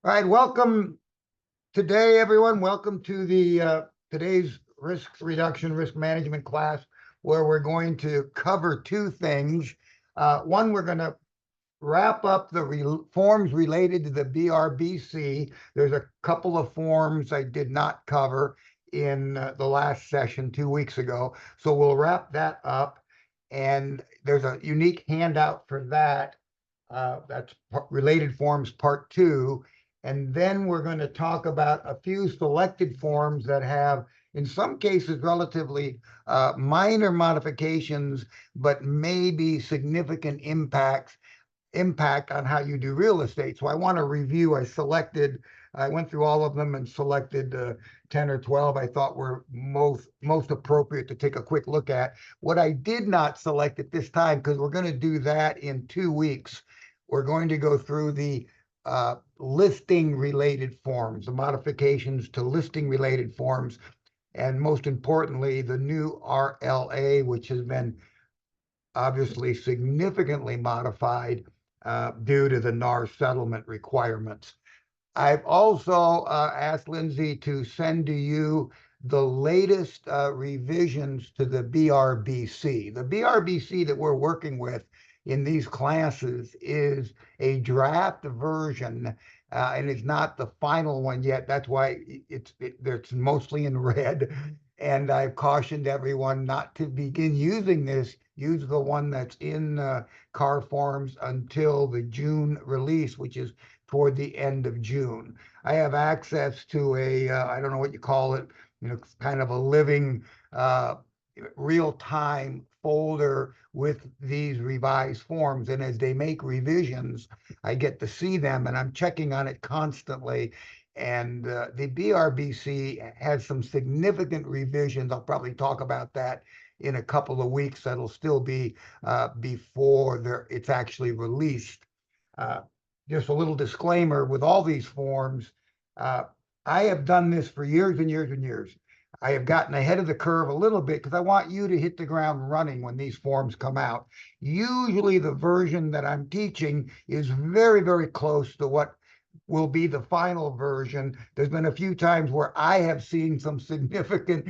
All right, welcome today, everyone. Welcome to the today's risk reduction, risk management class, where we're going to cover two things. One, we're going to wrap up the forms related to the BRBC. There's a couple of forms I did not cover in the last session 2 weeks ago, so we'll wrap that up. And there's a unique handout for that. That's related forms part two. And then we're going to talk about a few selected forms that have, in some cases, relatively minor modifications, but maybe significant impact on how you do real estate. So I want to review. I went through all of them and selected 10 or 12 I thought were most appropriate to take a quick look at. What I did not select at this time, because we're going to do that in 2 weeks, we're going to go through the listing related forms, the modifications to listing related forms, and most importantly, the new RLA, which has been obviously significantly modified due to the NAR settlement requirements. I've also asked Lindsay to send to you the latest revisions to the BRBC. The BRBC that we're working with in these classes is a draft version, and it's not the final one yet. That's why it's mostly in red. And I've cautioned everyone not to begin using this. Use the one that's in car forms until the June release, which is toward the end of June. I have access to I don't know what you call it, kind of a living real-time folder with these revised forms. And as they make revisions, I get to see them and I'm checking on it constantly. And the BRBC has some significant revisions. I'll probably talk about that in a couple of weeks. That'll still be before it's actually released. Uh, just a little disclaimer with all these forms. Uh, I have done this for years and years and years. I have gotten ahead of the curve a little bit because I want you to hit the ground running when these forms come out. Usually the version that I'm teaching is very, very close to what will be the final version. There's been a few times where I have seen some significant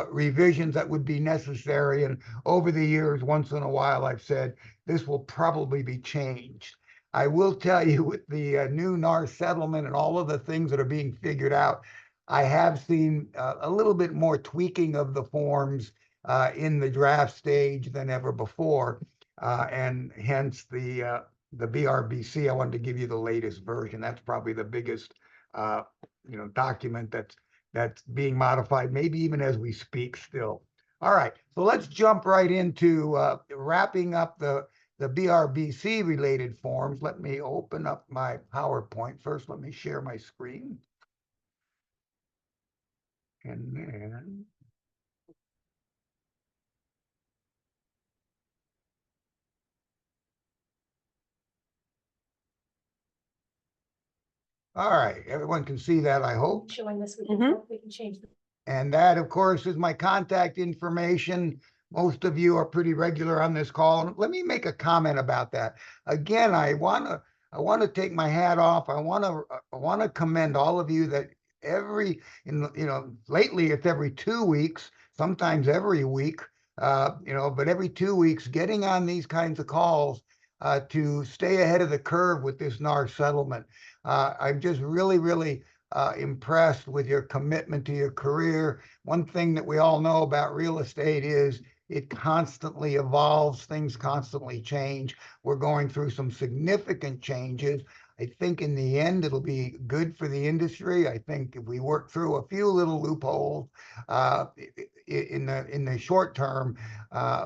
revisions that would be necessary. And over the years, once in a while, I've said, this will probably be changed. I will tell you, with the new NAR settlement and all of the things that are being figured out, I have seen a little bit more tweaking of the forms in the draft stage than ever before, and hence the BRBC. I wanted to give you the latest version. That's probably the biggest document that's being modified, maybe even as we speak still. All right, so let's jump right into wrapping up the BRBC related forms. Let me open up my PowerPoint. First, let me share my screen. And then, all right, everyone can see that, I hope. Showing this, we can change. And that, of course, is my contact information. Most of you are pretty regular on this call. And let me make a comment about that. Again, I want to take my hat off. I want to commend all of you that lately it's every 2 weeks, sometimes every week, but every 2 weeks, getting on these kinds of calls to stay ahead of the curve with this NAR settlement. I'm just really, really impressed with your commitment to your career. One thing that we all know about real estate is it constantly evolves, things constantly change. We're going through some significant changes. I think in the end, it'll be good for the industry. I think if we work through a few little loopholes in the short term,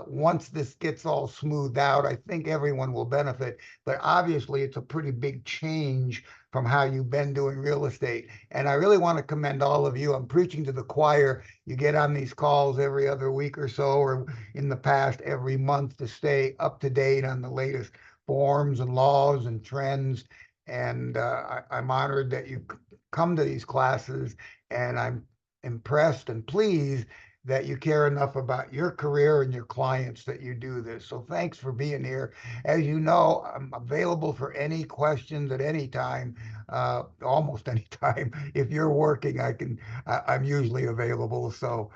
once this gets all smoothed out, I think everyone will benefit. But obviously, it's a pretty big change from how you've been doing real estate. And I really want to commend all of you. I'm preaching to the choir. You get on these calls every other week or so, or in the past every month, to stay up to date on the latest forms and laws and trends. And I'm honored that you come to these classes, and I'm impressed and pleased that you care enough about your career and your clients that you do this. So thanks for being here. As you know, I'm available for any questions at any time, almost any time. If you're working, I'm usually available. So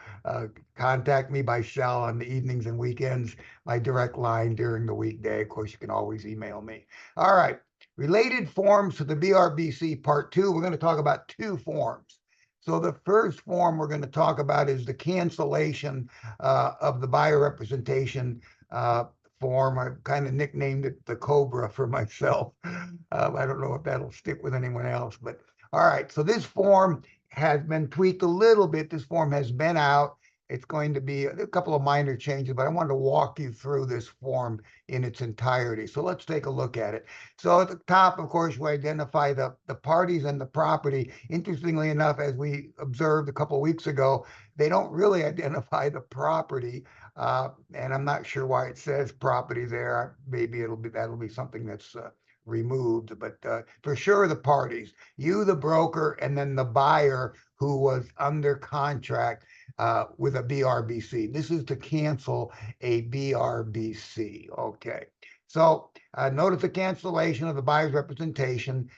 contact me by cell on the evenings and weekends, my direct line during the weekday. Of course, you can always email me. All right. Related forms to the BRBC Part 2, we're going to talk about two forms. So the first form we're going to talk about is the cancellation of the buyer representation form. I've kind of nicknamed it the Cobra for myself. I don't know if that'll stick with anyone else, but all right. So this form has been tweaked a little bit. This form has been out. It's going to be a couple of minor changes, but I wanted to walk you through this form in its entirety. So let's take a look at it. So at the top, of course, we identify the parties and the property. Interestingly enough, as we observed a couple of weeks ago, they don't really identify the property. And I'm not sure why it says property there. Maybe that'll be something that's removed, but for sure the parties, you, the broker, and then the buyer who was under contract with a BRBC. This is to cancel a BRBC. Okay. So notice the cancellation of the buyer's representation.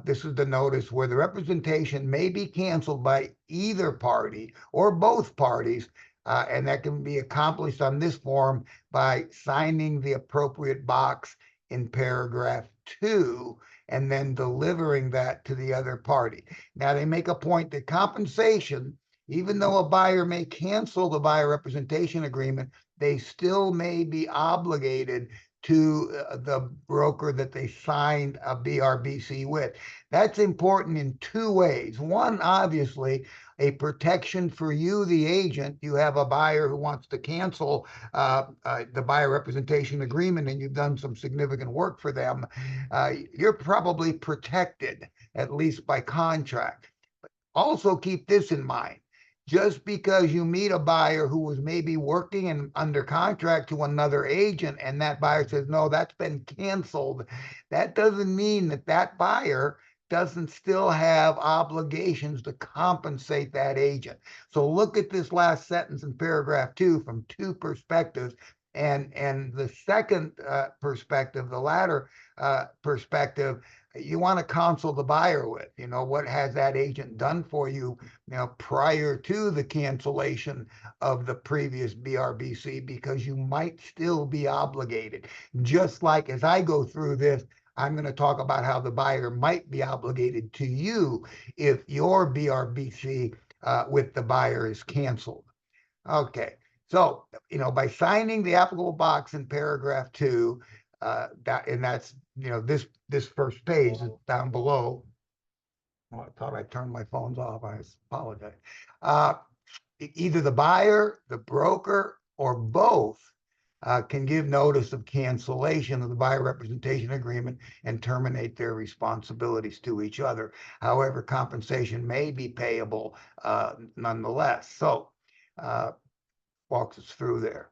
This is the notice where the representation may be canceled by either party or both parties, and that can be accomplished on this form by signing the appropriate box in paragraph 2 and then delivering that to the other party. Now, they make a point that compensation, even though a buyer may cancel the buyer representation agreement, they still may be obligated to the broker that they signed a BRBC with. That's important in two ways. One, obviously, a protection for you, the agent. You have a buyer who wants to cancel the buyer representation agreement and you've done some significant work for them. You're probably protected, at least by contract. Also keep this in mind. Just because you meet a buyer who was maybe working and under contract to another agent and that buyer says, no, that's been canceled, that doesn't mean that that buyer doesn't still have obligations to compensate that agent. So look at this last sentence in paragraph 2 from two perspectives. And the second perspective, the latter perspective, you want to counsel the buyer with, what has that agent done for you, prior to the cancellation of the previous BRBC, because you might still be obligated. Just like as I go through this, I'm going to talk about how the buyer might be obligated to you if your BRBC with the buyer is canceled. Okay. So, by signing the applicable box in paragraph 2, that's, this first page is down below. Oh, I thought I turned my phones off. I apologize. Either the buyer, the broker, or both can give notice of cancellation of the buyer representation agreement and terminate their responsibilities to each other. However, compensation may be payable nonetheless. So, walks us through there.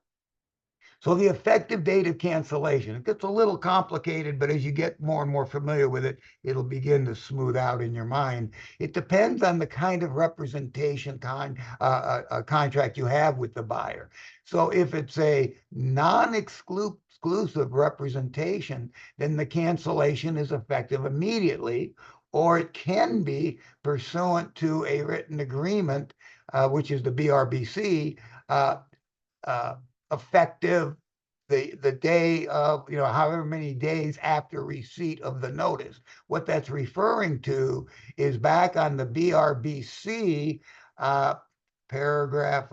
So the effective date of cancellation, it gets a little complicated, but as you get more and more familiar with it, it'll begin to smooth out in your mind. It depends on the kind of representation contract you have with the buyer. So if it's a non-exclusive representation, then the cancellation is effective immediately, or it can be pursuant to a written agreement, which is the BRBC, effective the day of, however many days after receipt of the notice. What that's referring to is back on the BRBC paragraph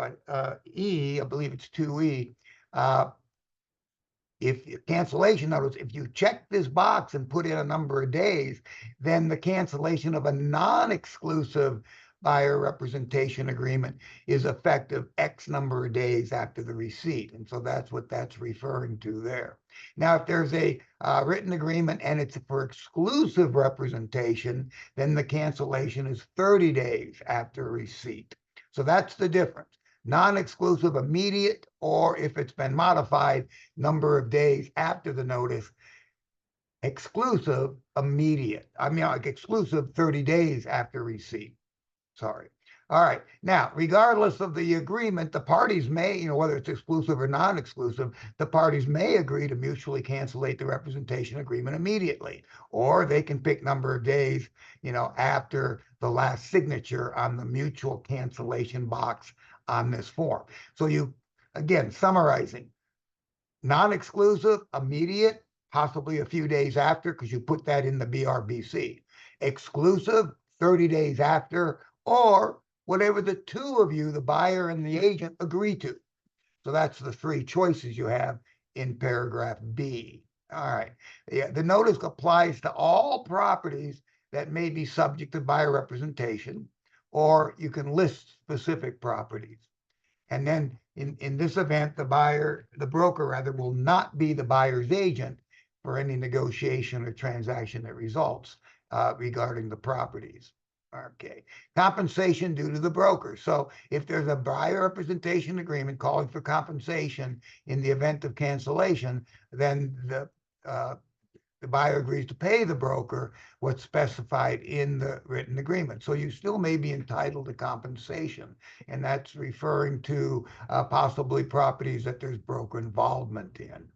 E, I believe it's 2E, if cancellation notice, if you check this box and put in a number of days, then the cancellation of a non-exclusive buyer representation agreement is effective X number of days after the receipt. And so that's what that's referring to there. Now, if there's a written agreement and it's for exclusive representation, then the cancellation is 30 days after receipt. So that's the difference. Non-exclusive, immediate, or if it's been modified, number of days after the notice. Exclusive, immediate. Like exclusive, 30 days after receipt. Sorry. All right. Now, regardless of the agreement, the parties may, whether it's exclusive or non-exclusive, the parties may agree to mutually cancellate the representation agreement immediately, or they can pick number of days, after the last signature on the mutual cancellation box on this form. So again, summarizing, non-exclusive, immediate, possibly a few days after, because you put that in the BRBC. Exclusive, 30 days after, or whatever the two of you, the buyer and the agent, agree to. So that's the three choices you have in paragraph B. All right. Yeah, the notice applies to all properties that may be subject to buyer representation, or you can list specific properties. And then in this event, the broker rather, will not be the buyer's agent for any negotiation or transaction that results regarding the properties. Okay. Compensation due to the broker. So if there's a buyer representation agreement calling for compensation in the event of cancellation, then the buyer agrees to pay the broker what's specified in the written agreement. So you still may be entitled to compensation, and that's referring to possibly properties that there's broker involvement in.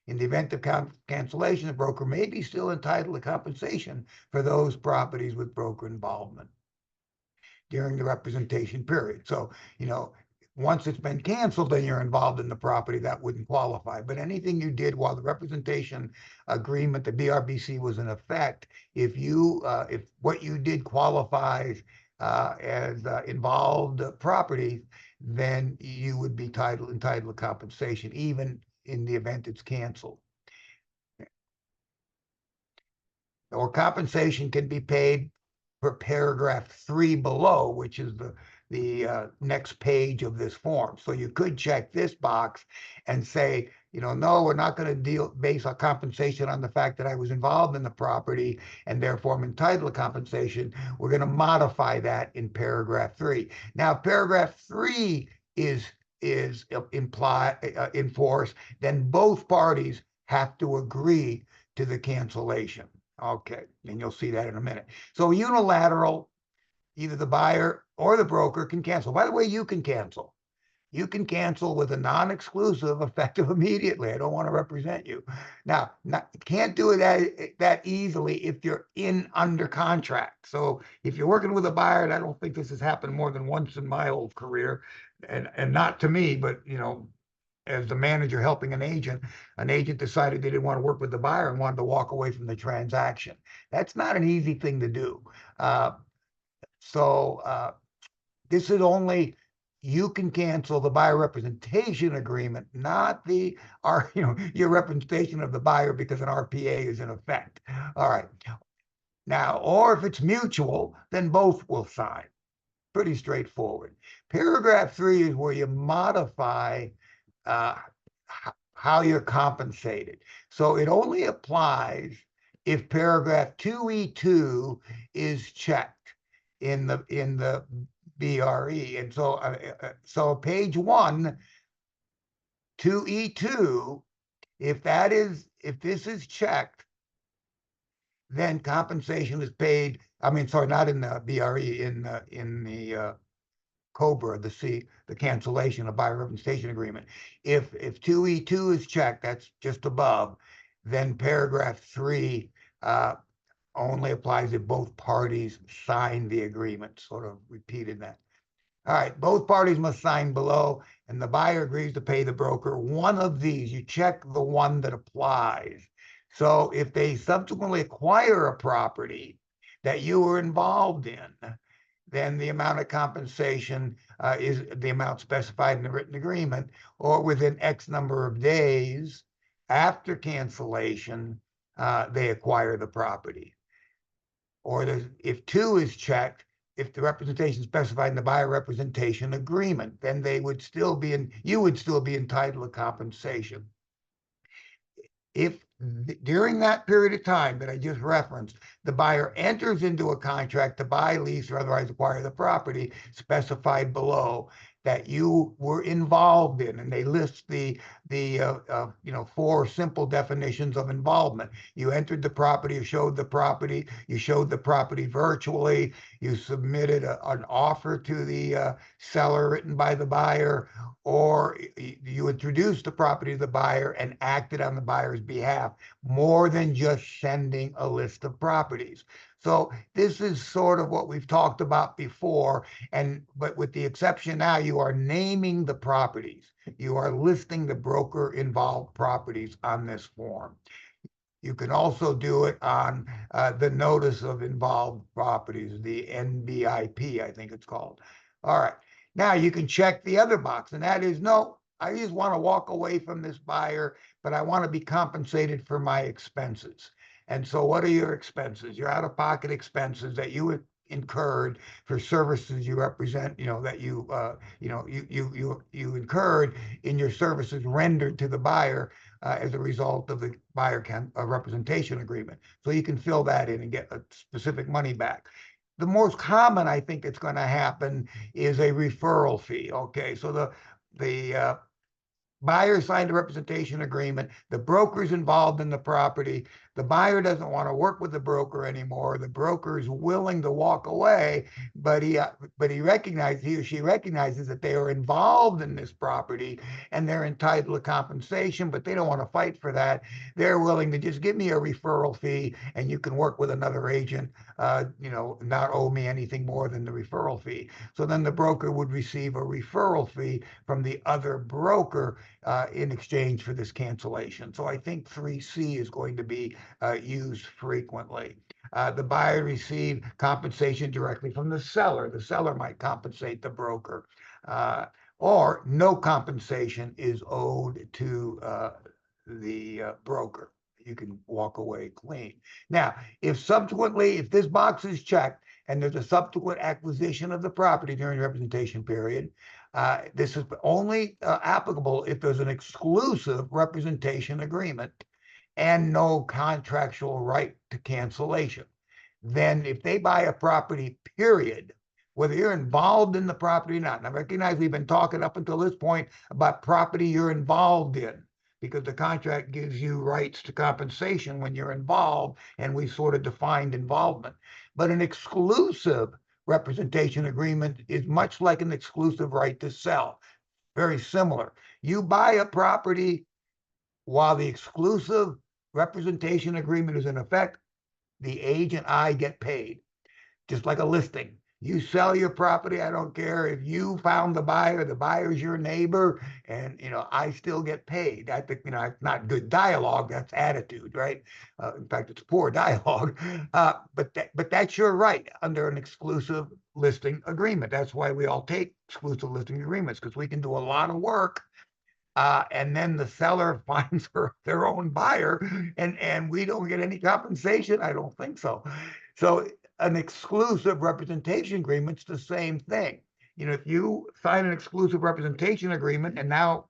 In the event of cancellation, the broker may be still entitled to compensation for those properties with broker involvement during the representation period. So, once it's been canceled, then you're involved in the property, that wouldn't qualify. But anything you did while the representation agreement, the BRBC, was in effect, if what you did qualifies as involved property, then you would be entitled to compensation, even in the event it's canceled. Or compensation can be paid for paragraph 3 below, which is the next page of this form. So you could check this box and say, no, we're not going to base our compensation on the fact that I was involved in the property and therefore I'm entitled to compensation. We're going to modify that in paragraph 3. Now, if paragraph 3 is in force, then both parties have to agree to the cancellation. Okay, and you'll see that in a minute. So unilateral, either the buyer or the broker can cancel. By the way, you can cancel. You can cancel with a non-exclusive effective immediately. I don't want to represent you. Now, can't do it that easily if you're under contract. So if you're working with a buyer, and I don't think this has happened more than once in my whole career, and not to me, but as the manager helping an agent decided they didn't want to work with the buyer and wanted to walk away from the transaction. That's not an easy thing to do. So this is only, you can cancel the buyer representation agreement, not your representation of the buyer, because an RPA is in effect. All right. Now, or if it's mutual, then both will sign. Pretty straightforward. Paragraph 3 is where you modify how you're compensated. So it only applies if paragraph 2E2 is checked in the BRE. And so page 1, 2E2, if this is checked, then compensation is paid. I mean, sorry, not in the BRE, in the COBRA, the cancellation of buyer representation agreement. If 2E2 is checked, that's just above, then paragraph 3 only applies if both parties sign the agreement. Sort of repeated that. All right, both parties must sign below, and the buyer agrees to pay the broker one of these. You check the one that applies. So if they subsequently acquire a property that you were involved in, then the amount of compensation is the amount specified in the written agreement, or within X number of days after cancellation, they acquire the property. Or if 2 is checked, if the representation specified in the buyer representation agreement, then you would still be entitled to compensation. If during that period of time that I just referenced, the buyer enters into a contract to buy, lease, or otherwise acquire the property specified below, that you were involved in, and they list the 4 simple definitions of involvement. You entered the property, you showed the property, you showed the property virtually, you submitted an offer to the seller written by the buyer, or you introduced the property to the buyer and acted on the buyer's behalf, more than just sending a list of properties. So this is sort of what we've talked about before, but with the exception now, you are naming the properties. You are listing the broker involved properties on this form. You can also do it on the notice of involved properties, the NBIP, I think it's called. All right. Now you can check the other box, and that is, no, I just want to walk away from this buyer, but I want to be compensated for my expenses. And so what are your expenses? Your out-of-pocket expenses that you incurred for services you represent, that you incurred in your services rendered to the buyer as a result of the buyer representation agreement. So you can fill that in and get a specific money back. The most common, I think, it's going to happen is a referral fee. Okay, so the buyer signed a representation agreement. The broker's involved in the property. The buyer doesn't want to work with the broker anymore. The broker is willing to walk away, but he or she recognizes that they are involved in this property and they're entitled to compensation, but they don't want to fight for that. They're willing to just give me a referral fee, and you can work with another agent, not owe me anything more than the referral fee. So then the broker would receive a referral fee from the other broker in exchange for this cancellation. So I think 3C is going to be used frequently. The buyer received compensation directly from the seller. The seller might compensate the broker, or no compensation is owed to the broker. You can walk away clean. Now, if this box is checked and there's a subsequent acquisition of the property during the representation period, this is only applicable if there's an exclusive representation agreement and no contractual right to cancellation. Then if they buy a property, period, whether you're involved in the property or not, and I recognize we've been talking up until this point about property you're involved in, because the contract gives you rights to compensation when you're involved, and we sort of defined involvement. But an exclusive representation agreement is much like an exclusive right to sell. Very similar. You buy a property while the exclusive representation agreement is in effect, the agent and I get paid, just like a listing. You sell your property, I don't care if you found the buyer's your neighbor, and I still get paid. I think it's not good dialogue, that's attitude, right? In fact, it's poor dialogue. But that's your right under an exclusive listing agreement. That's why we all take exclusive listing agreements, because we can do a lot of work. And then the seller finds their own buyer, and we don't get any compensation. I don't think so. So an exclusive representation agreement's the same thing. If you sign an exclusive representation agreement and now,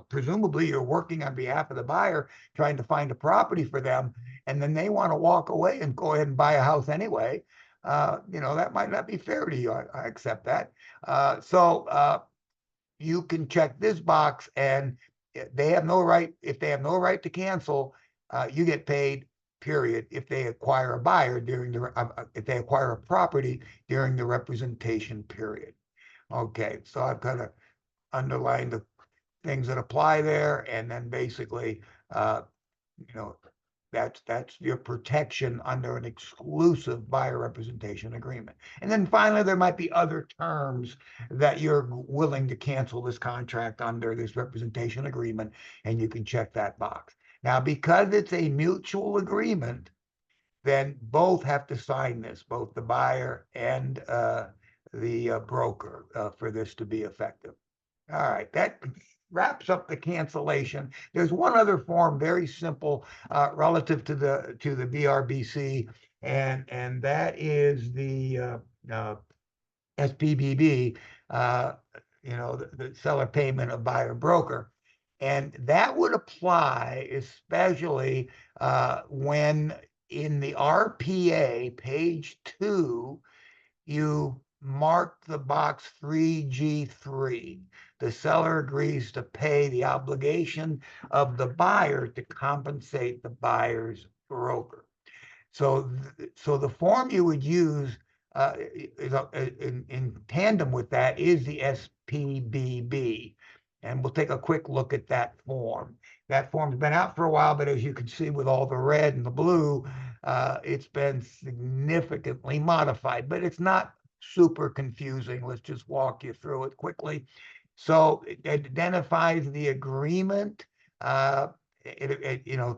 presumably you're working on behalf of the buyer, trying to find a property for them, and then they want to walk away and go ahead and buy a house anyway, that might not be fair to you. I accept that. You can check this box, and they have no right. If they have no right to cancel, you get paid, period. If they acquire a buyer if they acquire a property during the representation period. Okay, so I've kind of underlined the things that apply there, and then basically, that's your protection under an exclusive buyer representation agreement. And then finally, there might be other terms that you're willing to cancel this contract under this representation agreement, and you can check that box. Now, because it's a mutual agreement, then both have to sign this, both the buyer and the broker, for this to be effective. All right, that wraps up the cancellation. There's one other form, very simple, relative to the BRBC, and that is the SPBB, the seller payment of buyer broker. And that would apply especially when in the RPA, page 2, you mark the box 3G3. The seller agrees to pay the obligation of the buyer to compensate the buyer's broker. So, so the form you would use in tandem with that is the SPBB. And we'll take a quick look at that form. That form's been out for a while, but as you can see with all the red and the blue, it's been significantly modified, but it's not super confusing. Let's just walk you through it quickly. So it identifies the agreement,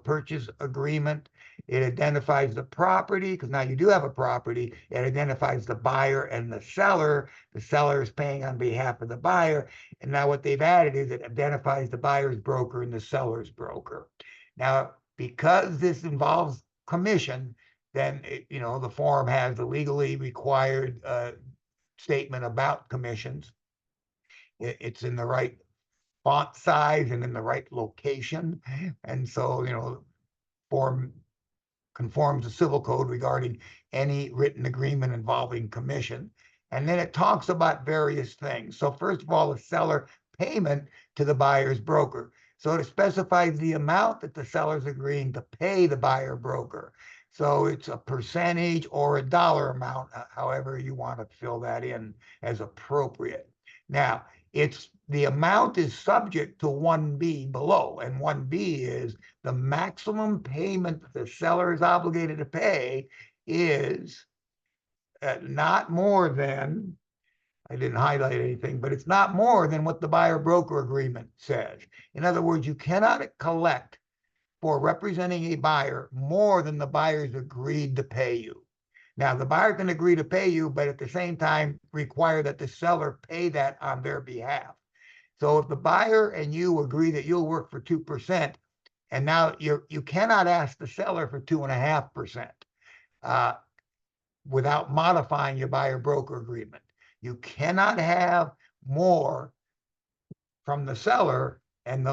purchase agreement. It identifies the property, because now you do have a property. It identifies the buyer and the seller. The seller is paying on behalf of the buyer. And now what they've added is it identifies the buyer's broker and the seller's broker. Now, because this involves commission, then the form has the legally required statement about commissions. It's in the right font size and in the right location. And so, form conforms to civil code regarding any written agreement involving commission. And then it talks about various things. So first of all, the seller payment to the buyer's broker. So it specifies the amount that the seller's agreeing to pay the buyer broker. So it's a percentage or a dollar amount, however you want to fill that in as appropriate. Now, the amount is subject to 1B below, and 1B is the maximum payment that the seller is obligated to pay is not more than, I didn't highlight anything, but it's not more than what the buyer broker agreement says. In other words, you cannot collect for representing a buyer more than the buyer's agreed to pay you. Now, the buyer can agree to pay you, but at the same time require that the seller pay that on their behalf. So if the buyer and you agree that you'll work for 2%, and now you cannot ask the seller for 2.5% without modifying your buyer broker agreement. You cannot have more from the seller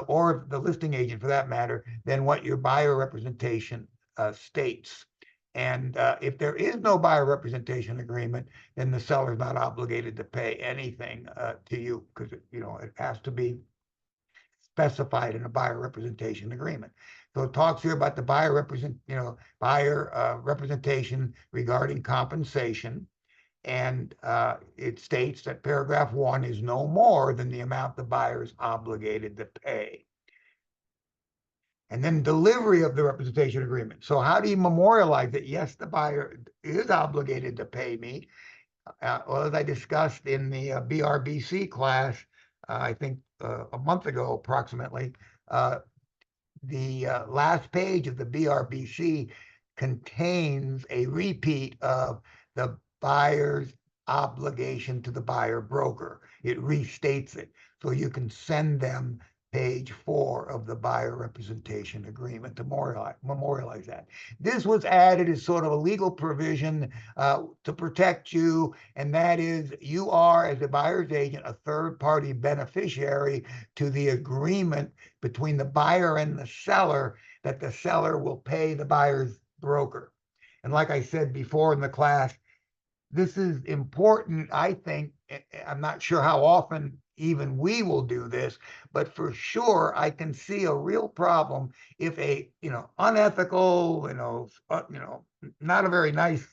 or the listing agent for that matter than what your buyer representation states. And if there is no buyer representation agreement, then the seller is not obligated to pay anything to you, because it has to be specified in a buyer representation agreement. So it talks here about the buyer representation regarding compensation, and it states that paragraph 1 is no more than the amount the buyer is obligated to pay. And then delivery of the representation agreement. So how do you memorialize that? Yes, the buyer is obligated to pay me. Well, as I discussed in the BRBC class, I think a month ago approximately, the last page of the BRBC contains a repeat of the buyer's obligation to the buyer broker. It restates it. So you can send them page 4 of the buyer representation agreement to memorialize that. This was added as sort of a legal provision to protect you, and that is you are, as a buyer's agent, a third-party beneficiary to the agreement between the buyer and the seller that the seller will pay the buyer's broker. And like I said before in the class, this is important, I think. I'm not sure how often even we will do this, but for sure I can see a real problem if a unethical, not a very nice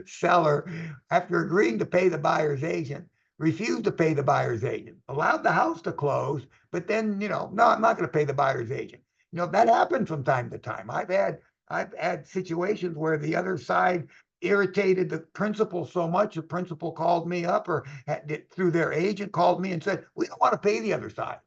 seller, after agreeing to pay the buyer's agent, refused to pay the buyer's agent, allowed the house to close, but then no, I'm not going to pay the buyer's agent. That happens from time to time. I've had situations where the other side irritated the principal so much, the principal called me up, or through their agent called me and said, we don't want to pay the other side.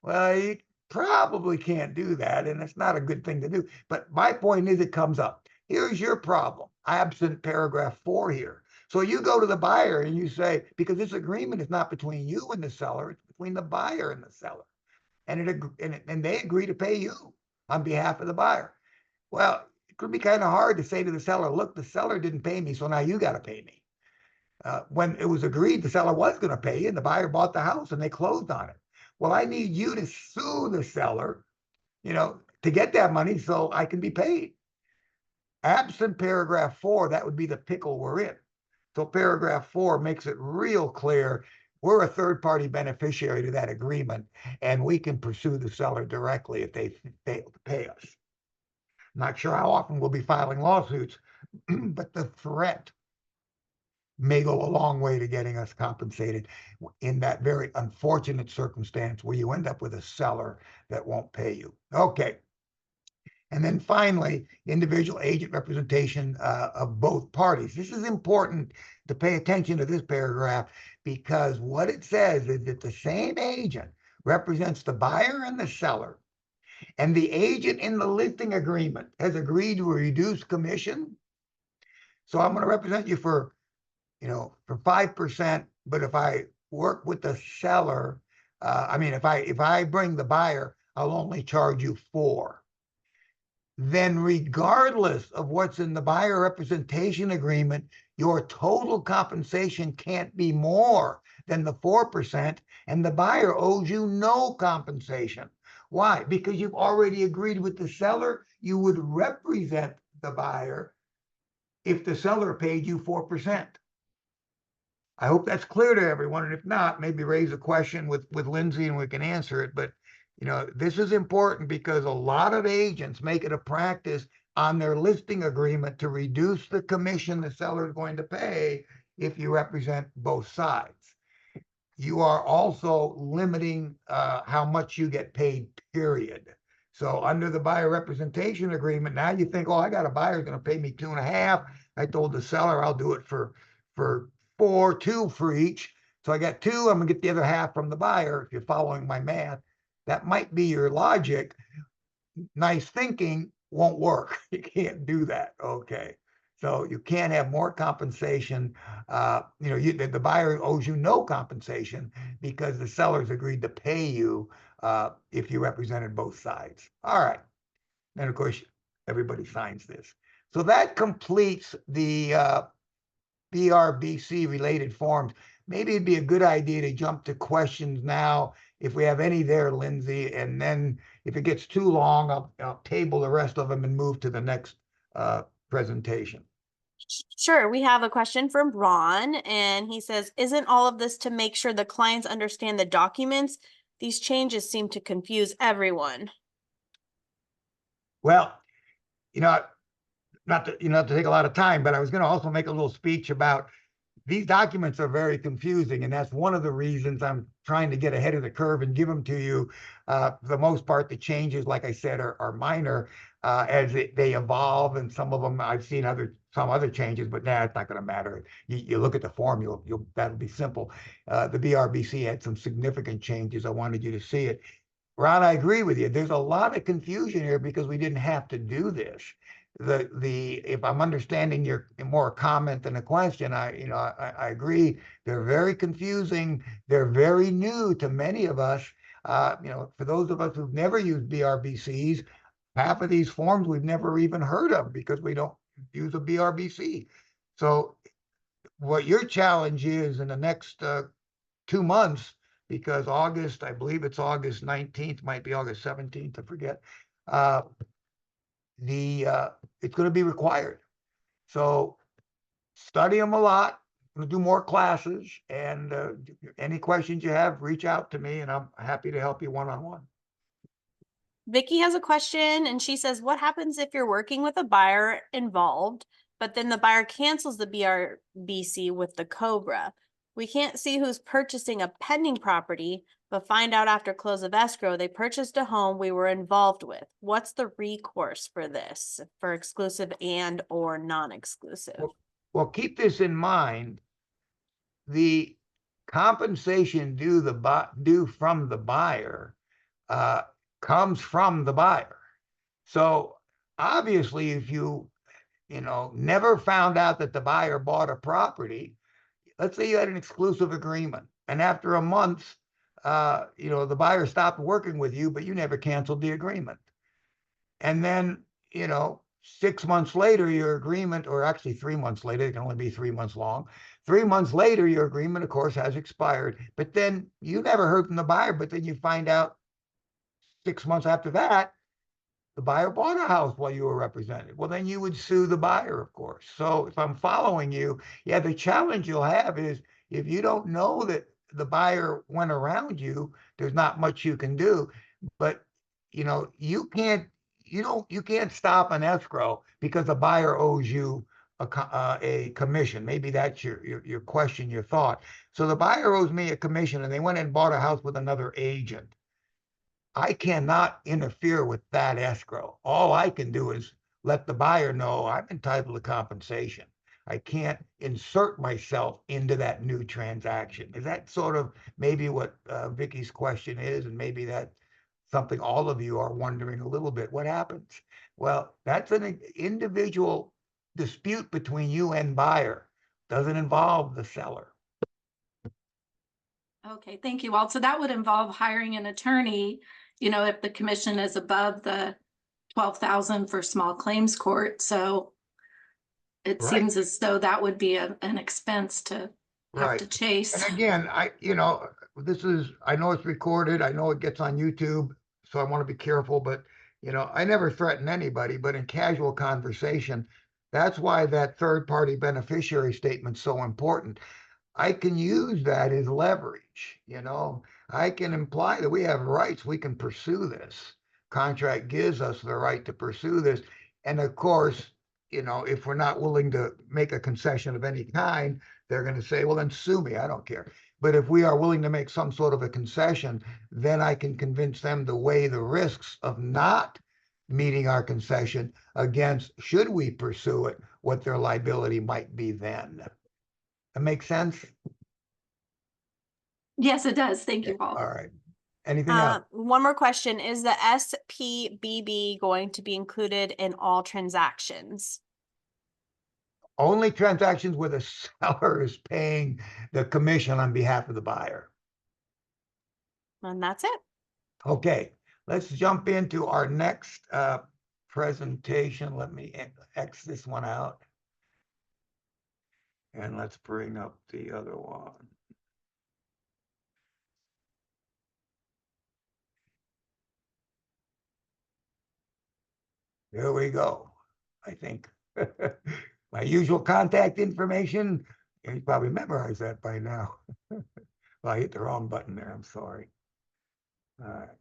Well, you probably can't do that, and it's not a good thing to do. But my point is, it comes up. Here's your problem, absent paragraph 4 here. So you go to the buyer and you say, because this agreement is not between you and the seller, it's between the buyer and the seller. And they agree to pay you on behalf of the buyer. Well, it could be kind of hard to say to the seller, look, the seller didn't pay me, so now you got to pay me. When it was agreed the seller was going to pay you, and the buyer bought the house and they closed on it. Well, I need you to sue the seller, to get that money so I can be paid. Absent paragraph 4, that would be the pickle we're in. So paragraph 4 makes it real clear. We're a third-party beneficiary to that agreement, and we can pursue the seller directly if they fail to pay us. Not sure how often we'll be filing lawsuits, but the threat may go a long way to getting us compensated in that very unfortunate circumstance where you end up with a seller that won't pay you. Okay. And then finally, individual agent representation of both parties. This is important to pay attention to this paragraph, because what it says is that the same agent represents the buyer and the seller, and the agent in the listing agreement has agreed to a reduced commission. So I'm going to represent you for 5%, but if I work with the seller, if I bring the buyer, I'll only charge you 4%. Then regardless of what's in the buyer representation agreement, your total compensation can't be more than the 4%, and the buyer owes you no compensation. Why? Because you've already agreed with the seller. You would represent the buyer if the seller paid you 4%. I hope that's clear to everyone, and if not, maybe raise a question with Lindsay and we can answer it. But this is important because a lot of agents make it a practice on their listing agreement to reduce the commission the seller is going to pay if you represent both sides. You are also limiting how much you get paid, period. So under the buyer representation agreement, now you think, oh, I got a buyer going to pay me 2.5. I told the seller I'll do it for 4, 2 for each. So I got 2, I'm gonna get the other half from the buyer. If you're following my math, that might be your logic. Nice thinking won't work. You can't do that. Okay. So you can't have more compensation. The buyer owes you no compensation because the seller's agreed to pay you if you represented both sides. All right. And of course, everybody signs this. So that completes the BRBC related forms. Maybe it'd be a good idea to jump to questions now, if we have any there, Lindsay, and then if it gets too long, I'll table the rest of them and move to the next presentation. Sure. We have a question from Ron, and he says, isn't all of this to make sure the clients understand the documents? These changes seem to confuse everyone. Well, not to take a lot of time, but I was going to also make a little speech about these documents are very confusing, and that's one of the reasons I'm trying to get ahead of the curve and give them to you. For the most part, the changes, like I said, are minor as they evolve, and some of them I've seen some other changes, but it's not going to matter. You look at the form, that'll be simple. The BRBC had some significant changes. I wanted you to see it. Ron, I agree with you. There's a lot of confusion here because we didn't have to do this. If I'm understanding your more a comment than a question, I agree. They're very confusing. They're very new to many of us. For those of us who've never used BRBCs, half of these forms we've never even heard of because we don't use a BRBC. So what your challenge is in the next 2 months, because August, I believe it's August 19th, might be August 17th, I forget. It's going to be required. So study them a lot. I'm going to do more classes, and any questions you have, reach out to me, and I'm happy to help you one-on-one. Vicky has a question, and she says, what happens if you're working with a buyer involved, but then the buyer cancels the BRBC with the COBRA? We can't see who's purchasing a pending property, but find out after close of escrow they purchased a home we were involved with. What's the recourse for this, for exclusive and or non-exclusive? Well, keep this in mind. The compensation due from the buyer comes from the buyer. So obviously, if you never found out that the buyer bought a property, let's say you had an exclusive agreement, and after a month, the buyer stopped working with you, but you never canceled the agreement. And then, 6 months later, your agreement, or actually 3 months later, it can only be 3 months long. 3 months later, your agreement, of course, has expired. But then you never heard from the buyer, but then you find out 6 months after that, the buyer bought a house while you were represented. Well, then you would sue the buyer, of course. So if I'm following you, yeah, the challenge you'll have is if you don't know that the buyer went around you, there's not much you can do. But you can't stop an escrow because the buyer owes you a commission. Maybe that's your question, your thought. So the buyer owes me a commission, and they went and bought a house with another agent. I cannot interfere with that escrow. All I can do is let the buyer know I'm entitled to compensation. I can't insert myself into that new transaction. Is that sort of maybe what Vicky's question is? And maybe that's something all of you are wondering a little bit. What happens? Well, that's an individual dispute between you and buyer. Doesn't involve the seller. Okay, thank you, Walt. So that would involve hiring an attorney, if the commission is above the 12,000 for small claims court. So it Right. seems as though that would be an expense to have to Right. chase. And again, I know it's recorded. I know it gets on YouTube, so I want to be careful, but I never threaten anybody, but in casual conversation, that's why that third party beneficiary statement's so important. I can use that as leverage. I can imply that we have rights. We can pursue this. Contract gives us the right to pursue this. And of course, if we're not willing to make a concession of any kind, they're going to say, well, then sue me. I don't care. But if we are willing to make some sort of a concession, then I can convince them to weigh the risks of not meeting our concession against, should we pursue it, what their liability might be then. That makes sense? Yes, it does. Thank you, Walt. All right. Anything else? One more question. Is the SPBB going to be included in all transactions? Only transactions where the seller is paying the commission on behalf of the buyer. And that's it. Okay, let's jump into our next presentation. Let me X this one out. And let's bring up the other one. There we go. I think my usual contact information. You probably memorized that by now. Well, I hit the wrong button there. I'm sorry.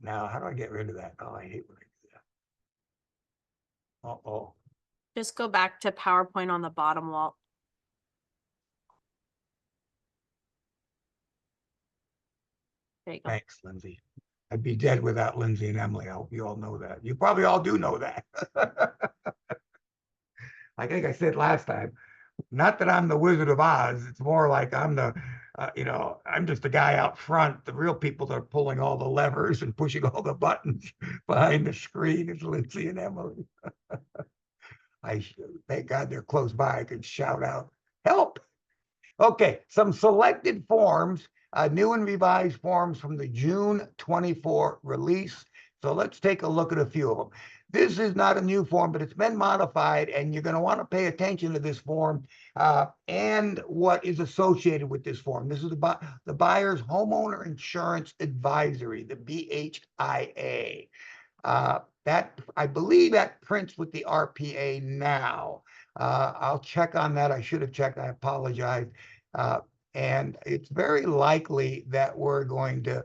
Now, how do I get rid of that? Oh, I hate when I do that. Uh-oh. Just go back to PowerPoint on the bottom, Walt. There you go. Thanks, Lindsay. I'd be dead without Lindsay and Emily. I hope you all know that. You probably all do know that. I think I said last time, not that I'm the Wizard of Oz. It's more like I'm I'm just the guy out front. The real people that are pulling all the levers and pushing all the buttons behind the screen is Lindsay and Emily. Thank God they're close by. I could shout out, help. Okay, some selected forms, new and revised forms from the June 24 release. So let's take a look at a few of them. This is not a new form, but it's been modified, and you're going to want to pay attention to this form and what is associated with this form. This is the buyer's homeowner insurance advisory, the BHIA. That, I believe, that prints with the RPA now. I'll check on that. I should have checked. I apologize. And it's very likely that we're going to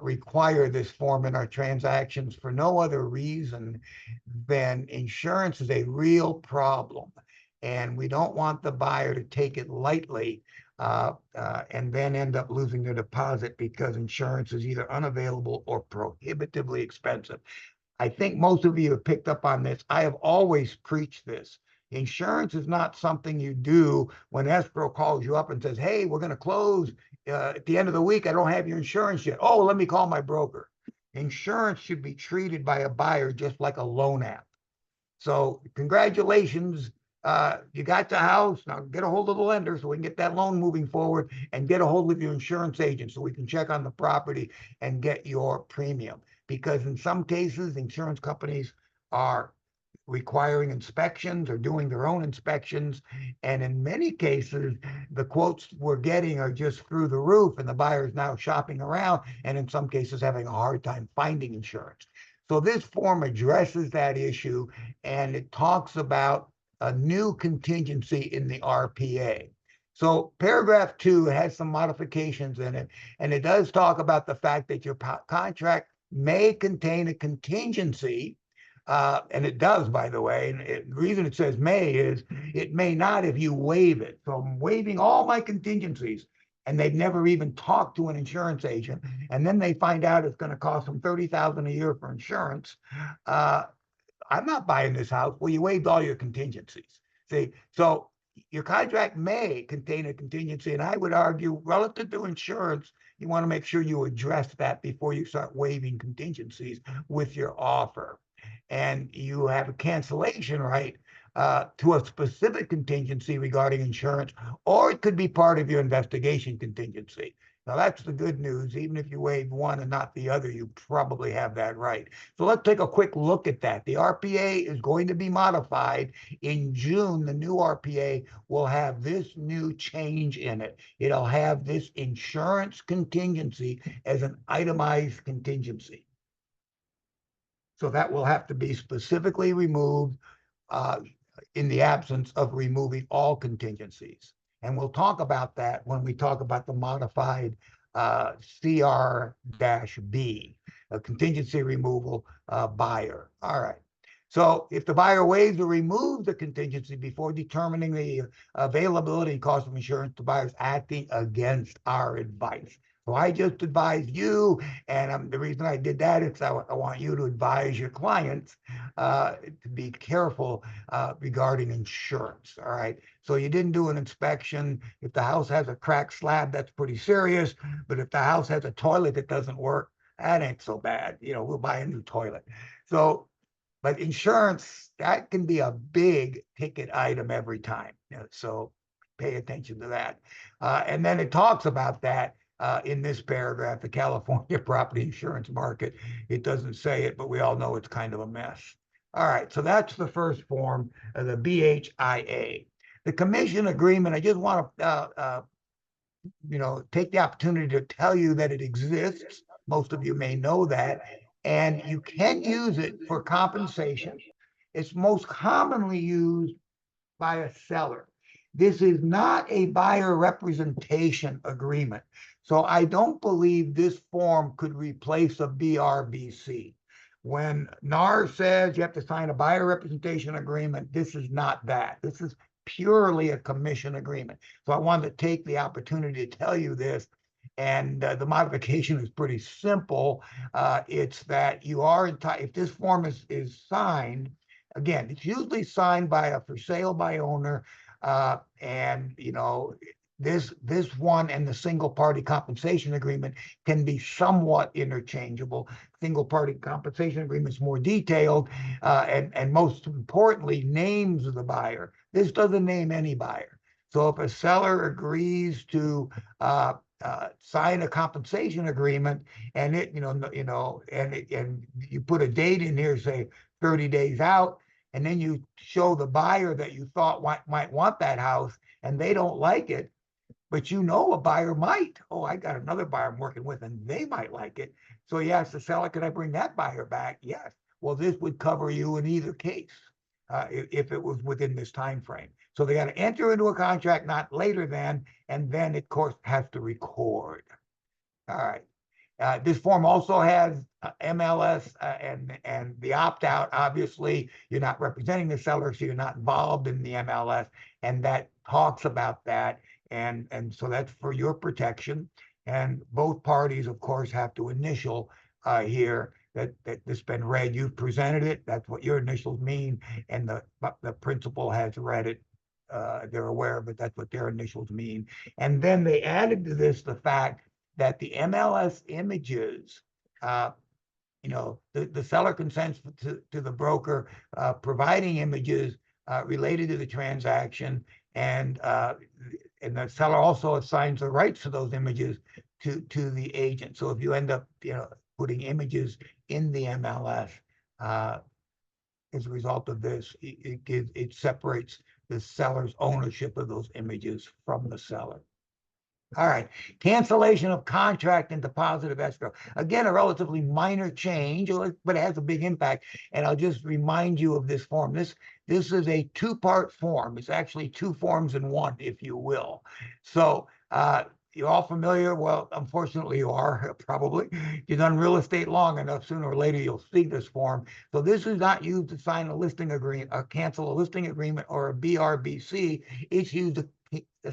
require this form in our transactions for no other reason than insurance is a real problem. And we don't want the buyer to take it lightly and then end up losing their deposit because insurance is either unavailable or prohibitively expensive. I think most of you have picked up on this. I have always preached this. Insurance is not something you do when escrow calls you up and says, hey, we're going to close at the end of the week. I don't have your insurance yet. Oh, let me call my broker. Insurance should be treated by a buyer just like a loan app. So congratulations. You got the house. Now get a hold of the lender so we can get that loan moving forward, and get a hold of your insurance agent so we can check on the property and get your premium. Because in some cases, insurance companies are requiring inspections or doing their own inspections. And in many cases, the quotes we're getting are just through the roof, and the buyer is now shopping around, and in some cases having a hard time finding insurance. So this form addresses that issue, and it talks about a new contingency in the RPA. So paragraph 2 has some modifications in it, and it does talk about the fact that your contract may contain a contingency, and it does, by the way. And the reason it says may is it may not if you waive it. So I'm waiving all my contingencies, and they've never even talked to an insurance agent, and then they find out it's going to cost them $30,000 a year for insurance. I'm not buying this house. Well, you waived all your contingencies. See, so your contract may contain a contingency, and I would argue relative to insurance, you want to make sure you address that before you start waiving contingencies with your offer. And you have a cancellation right to a specific contingency regarding insurance, or it could be part of your investigation contingency. Now, that's the good news. Even if you waive one and not the other, you probably have that right. So let's take a quick look at that. The RPA is going to be modified in June. The new RPA will have this new change in it. It'll have this insurance contingency as an itemized contingency. So that will have to be specifically removed in the absence of removing all contingencies. And we'll talk about that when we talk about the modified CR-B, a contingency removal buyer. All right. So if the buyer waives or removes the contingency before determining the availability and cost of insurance, the buyer is acting against our advice. So I just advised you, and the reason I did that is I want you to advise your clients to be careful regarding insurance. All right. So you didn't do an inspection. If the house has a cracked slab, that's pretty serious. But if the house has a toilet that doesn't work, that ain't so bad. We'll buy a new toilet. So, but insurance, that can be a big ticket item every time. So pay attention to that. And then it talks about that in this paragraph, the California property insurance market. It doesn't say it, but we all know it's kind of a mess. All right, so that's the first form, the BHIA. The commission agreement, I just want to take the opportunity to tell you that it exists. Most of you may know that, and you can use it for compensation. It's most commonly used by a seller. This is not a buyer representation agreement. So I don't believe this form could replace a BRBC. When NAR says you have to sign a buyer representation agreement, this is not that. This is purely a commission agreement. So I wanted to take the opportunity to tell you this. And the modification is pretty simple. It's that you are entitled, if this form is signed, again, it's usually signed by a for sale by owner, and this one and the single party compensation agreement can be somewhat interchangeable. Single party compensation agreement is more detailed, and most importantly, names of the buyer. This doesn't name any buyer. So if a seller agrees to sign a compensation agreement, and and you put a date in here, say 30 days out, and then you show the buyer that you thought might want that house, and they don't like it, but a buyer might. Oh, I got another buyer I'm working with, and they might like it. So you ask the seller, can I bring that buyer back? Yes. Well, this would cover you in either case if it was within this time frame. So they got to enter into a contract not later than, and then, of course, has to record. All right. This form also has MLS and the opt-out. Obviously, you're not representing the seller, so you're not involved in the MLS, and that talks about that. And so that's for your protection. And both parties, of course, have to initial here that this has been read. You've presented it. That's what your initials mean. And the principal has read it. They're aware of it. That's what their initials mean. And then they added to this the fact that the MLS images, the seller consents to the broker providing images related to the transaction, and the seller also assigns the rights to those images to the agent. So if you end up putting images in the MLS as a result of this, it separates the seller's ownership of those images from the seller. All right, cancellation of contract and deposit of escrow. Again, a relatively minor change, but it has a big impact. And I'll just remind you of this form. This is a two-part form. It's actually two forms in one, if you will. So you're all familiar. Well, unfortunately, you are probably. You've done real estate long enough. Sooner or later, you'll see this form. So this is not used to sign a listing agreement, or cancel a listing agreement, or a BRBC. It's used to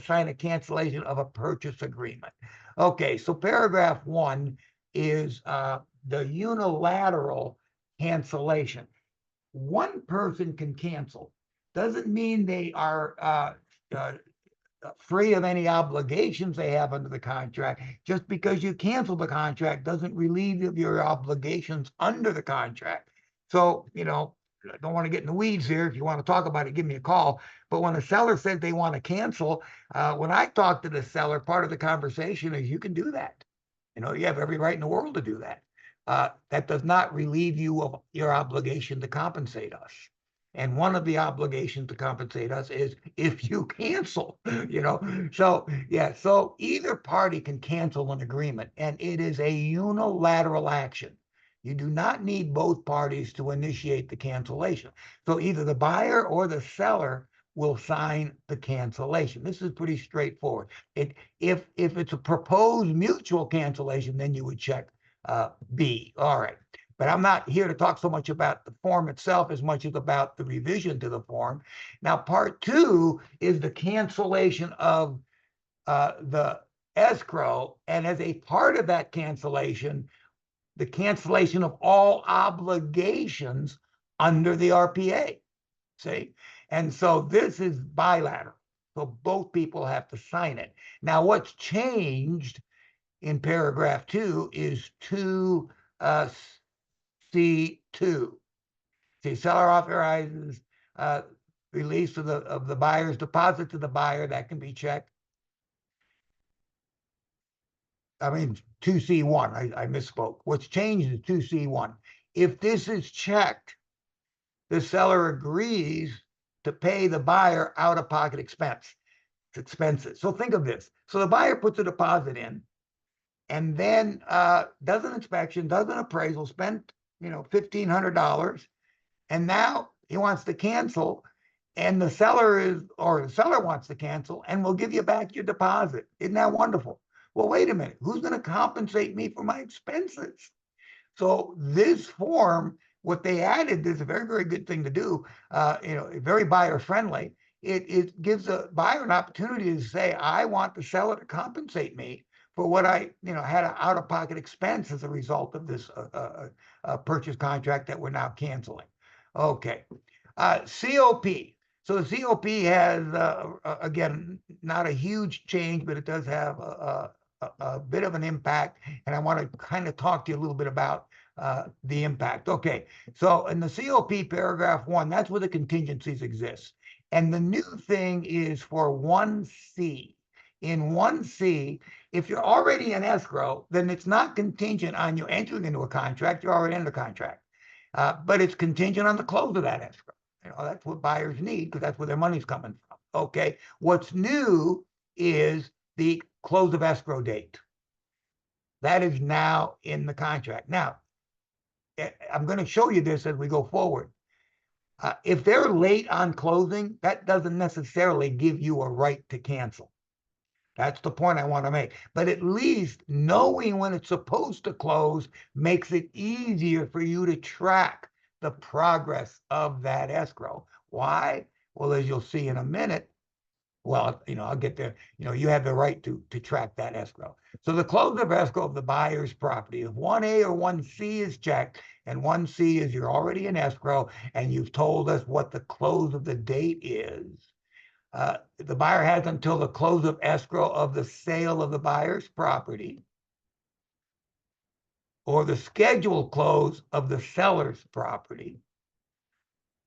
sign a cancellation of a purchase agreement. Okay, so paragraph 1 is the unilateral cancellation. One person can cancel. Doesn't mean they are free of any obligations they have under the contract. Just because you cancel the contract doesn't relieve you of your obligations under the contract. So, I don't want to get in the weeds here. If you want to talk about it, give me a call. But when a seller says they want to cancel, when I talk to the seller, part of the conversation is you can do that. You have every right in the world to do that. That does not relieve you of your obligation to compensate us. And one of the obligations to compensate us is if you cancel, So, yeah, so either party can cancel an agreement, and it is a unilateral action. You do not need both parties to initiate the cancellation. So either the buyer or the seller will sign the cancellation. This is pretty straightforward. If it's a proposed mutual cancellation, then you would check B. All right. But I'm not here to talk so much about the form itself as much as about the revision to the form. Now, part 2 is the cancellation of the escrow. And as a part of that cancellation, the cancellation of all obligations under the RPA. See? And so this is bilateral. So both people have to sign it. Now, what's changed in paragraph 2 is 2C2. See, seller authorizes release of the buyer's deposit to the buyer. That can be checked. I mean, 2C1, I misspoke. What's changed is 2C1. If this is checked, the seller agrees to pay the buyer out-of-pocket expenses. So think of this. So the buyer puts a deposit in, and then does an inspection, does an appraisal, spent $1,500, and now he wants to cancel, and the seller wants to cancel, and we'll give you back your deposit. Isn't that wonderful? Well, wait a minute. Who's going to compensate me for my expenses? So this form, what they added is a very, very good thing to do. Very buyer friendly. It gives a buyer an opportunity to say, I want the seller to compensate me for what I had an out-of-pocket expense as a result of this purchase contract that we're now canceling. Okay, COP. So the COP has again not a huge change, but it does have a bit of an impact, and I want to kind of talk to you a little bit about the impact. Okay, so in the COP paragraph 1, that's where the contingencies exist. And the new thing is for 1C. In 1C, if you're already in escrow, then it's not contingent on you entering into a contract. You're already in the contract. But it's contingent on the close of that escrow. That's what buyers need because that's where their money's coming from. Okay, what's new is the close of escrow date. That is now in the contract. Now, I'm going to show you this as we go forward. If they're late on closing, that doesn't necessarily give you a right to cancel. That's the point I want to make. But at least knowing when it's supposed to close makes it easier for you to track the progress of that escrow. Why? Well, as you'll see in a minute, well, I'll get there. You have the right to track that escrow. So the close of escrow of the buyer's property, if 1A or 1C is checked, and 1C is you're already in escrow, and you've told us what the close of the date is, the buyer has until the close of escrow of the sale of the buyer's property or the scheduled close of the seller's property,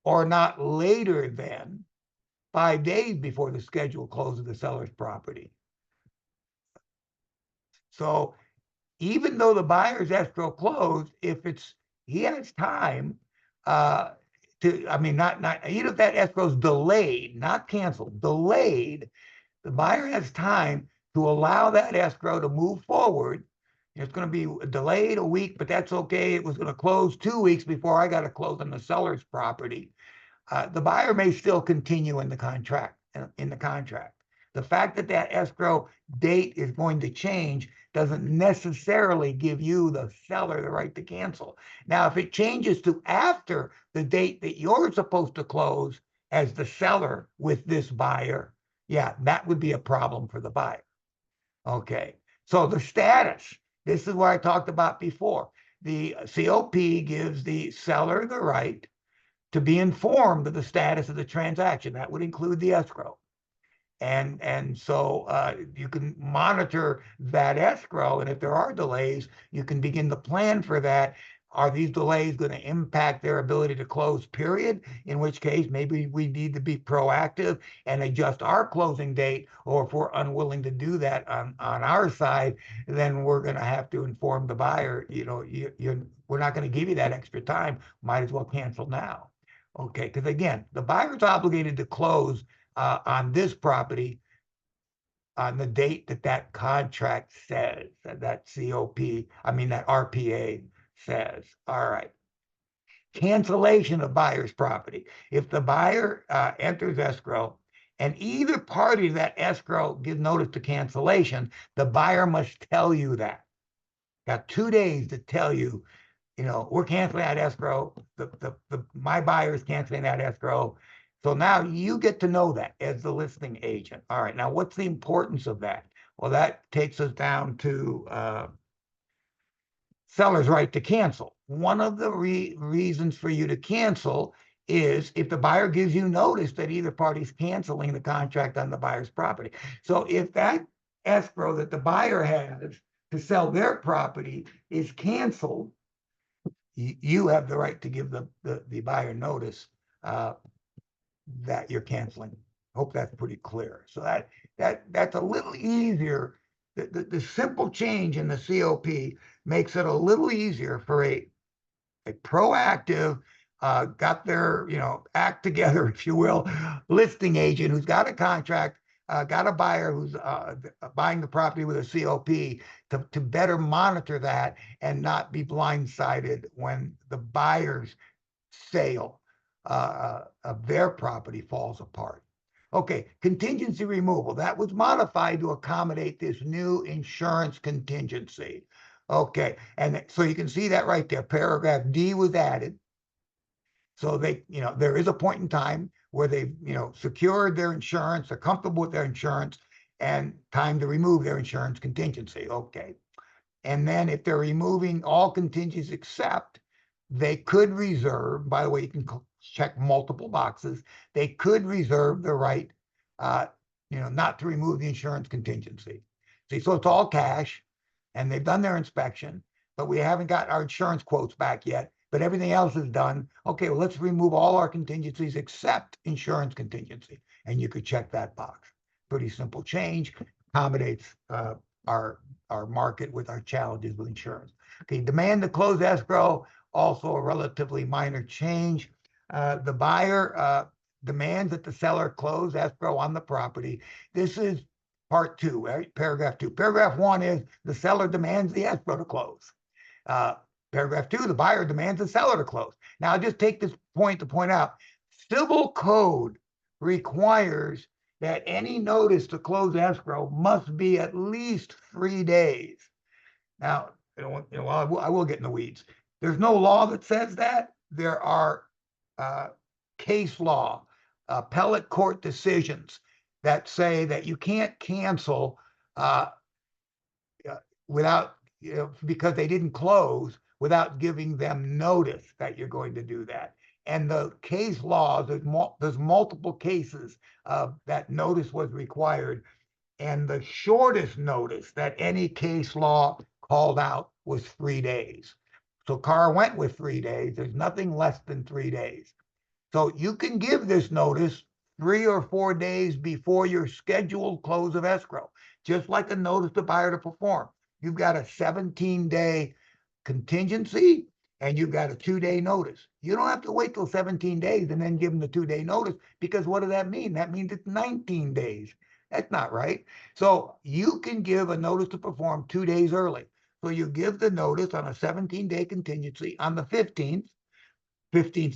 or not later than 5 days before the scheduled close of the seller's property. So even though the buyer's escrow closed, he has time even if that escrow is delayed, not canceled, delayed, the buyer has time to allow that escrow to move forward. It's going to be delayed a week, but that's okay. It was going to close 2 weeks before I got to close on the seller's property. The buyer may still continue in the contract. The fact that that escrow date is going to change doesn't necessarily give you, the seller, the right to cancel. Now, if it changes to after the date that you're supposed to close as the seller with this buyer, yeah, that would be a problem for the buyer. Okay, so the status, this is what I talked about before. The COP gives the seller the right to be informed of the status of the transaction. That would include the escrow. And so you can monitor that escrow, and if there are delays, you can begin to plan for that. Are these delays going to impact their ability to close, period? In which case, maybe we need to be proactive and adjust our closing date, or if we're unwilling to do that on our side, then we're going to have to inform the buyer, we're not going to give you that extra time, might as well cancel now. Okay, because again, the buyer's obligated to close on this property on the date that contract says, that RPA says. All right. Cancellation of buyer's property. If the buyer enters escrow and either party to that escrow gives notice to cancellation, the buyer must tell you that. Got 2 days to tell you, we're canceling that escrow. My buyer is canceling that escrow. So now you get to know that as the listing agent. All right, now what's the importance of that? Well, that takes us down to seller's right to cancel. One of the reasons for you to cancel is if the buyer gives you notice that either party's canceling the contract on the buyer's property. So if that escrow that the buyer has to sell their property is canceled, you have the right to give the buyer notice that you're canceling. Hope that's pretty clear. So that's a little easier. The simple change in the COP makes it a little easier for a proactive, got their act together, if you will, listing agent who's got a contract, got a buyer who's buying the property with a COP to better monitor that and not be blindsided when the buyer's sale of their property falls apart. Okay, contingency removal. That was modified to accommodate this new insurance contingency. Okay, and so you can see that right there. Paragraph D was added. So there is a point in time where they've, secured their insurance, they're comfortable with their insurance, and time to remove their insurance contingency. Okay. And then if they're removing all contingencies except, they could reserve, by the way, you can check multiple boxes, they could reserve the right, not to remove the insurance contingency. See, so it's all cash, and they've done their inspection, but we haven't got our insurance quotes back yet, but everything else is done. Okay, well, let's remove all our contingencies except insurance contingency, and you could check that box. Pretty simple change, accommodates our market with our challenges with insurance. Okay, demand to close escrow, also a relatively minor change. The buyer demands that the seller close escrow on the property. This is part 2, right? Paragraph 2. Paragraph 1 is the seller demands the escrow to close. Paragraph 2, the buyer demands the seller to close. Now, I'll just take this point to point out, civil code requires that any notice to close escrow must be at least 3 days. Now, I will get in the weeds. There's no law that says that. There are case law, appellate court decisions that say that you can't cancel without, because they didn't close, without giving them notice that you're going to do that. And the case law, there's multiple cases that notice was required. And the shortest notice that any case law called out was 3 days. So Carr went with 3 days. There's nothing less than 3 days. So you can give this notice 3 or 4 days before your scheduled close of escrow, just like a notice to buyer to perform. You've got a 17-day contingency and you've got a 2-day notice. You don't have to wait till 17 days and then give them the 2-day notice, because what does that mean? That means it's 19 days. That's not right. So you can give a notice to perform 2 days early. So you give the notice on a 17-day contingency on the 15th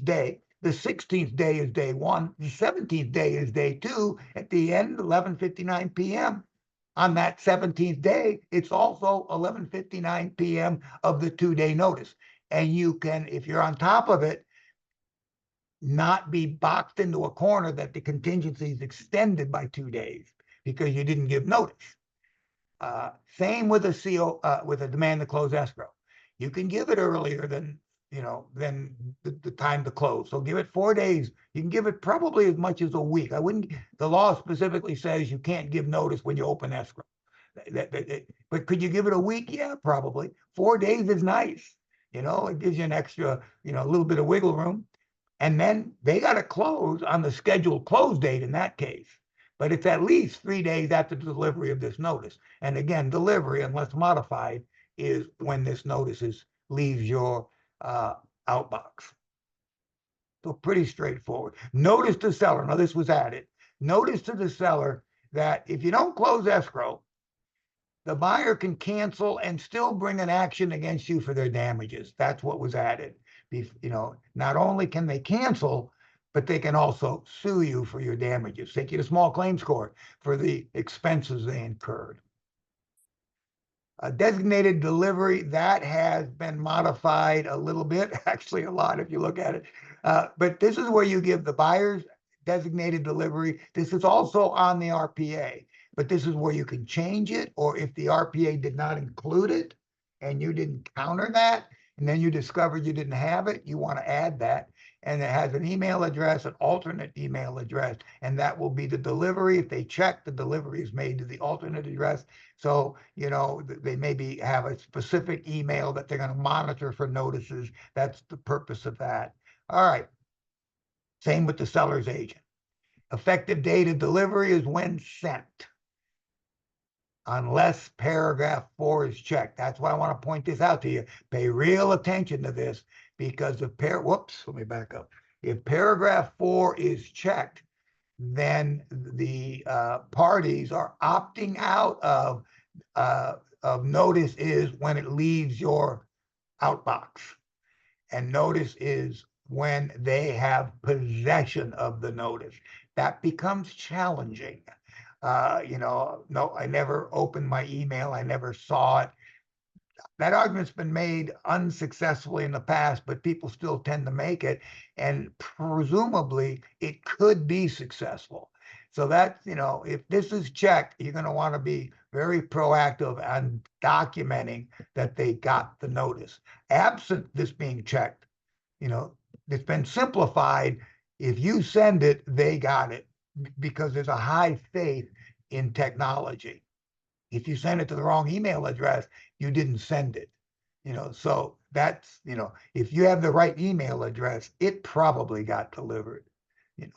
day. The 16th day is day one. The 17th day is day two. At the end, 11:59 p.m. On that 17th day, it's also 11:59 p.m. of the 2-day notice. And you can, if you're on top of it, not be boxed into a corner that the contingency is extended by 2 days because you didn't give notice. Same with a CO, with a demand to close escrow. You can give it earlier than the time to close. So give it 4 days. You can give it probably as much as a week. I wouldn't. The law specifically says you can't give notice when you open escrow. But could you give it a week? Yeah, probably. 4 days is nice. It gives you an extra, a little bit of wiggle room. And then they got to close on the scheduled close date in that case. But it's at least 3 days after the delivery of this notice. And again, delivery, unless modified, is when this notice leaves your outbox. So pretty straightforward. Notice to seller. Now this was added. Notice to the seller that if you don't close escrow, the buyer can cancel and still bring an action against you for their damages. That's what was added. Not only can they cancel, but they can also sue you for your damages, take you to small claims court for the expenses they incurred. A designated delivery, that has been modified a little bit, actually a lot if you look at it. But this is where you give the buyers designated delivery. This is also on the RPA, but this is where you can change it, or if the RPA did not include it and you didn't counter that, and then you discovered you didn't have it, you want to add that. And it has an email address, an alternate email address, and that will be the delivery. If they check, the delivery is made to the alternate address. So, they maybe have a specific email that they're going to monitor for notices. That's the purpose of that. All right. Same with the seller's agent. Effective date of delivery is when sent, unless paragraph 4 is checked. That's why I want to point this out to you. Pay real attention to this, because if let me back up. If paragraph 4 is checked, then the parties are opting out of notice is when it leaves your outbox, and notice is when they have possession of the notice. That becomes challenging. No, I never opened my email. I never saw it. That argument's been made unsuccessfully in the past, but people still tend to make it. And presumably it could be successful. So that, if this is checked, you're going to want to be very proactive on documenting that they got the notice. Absent this being checked, it's been simplified. If you send it, they got it, because there's a high faith in technology. If you send it to the wrong email address, you didn't send it. So that's, if you have the right email address, it probably got delivered. It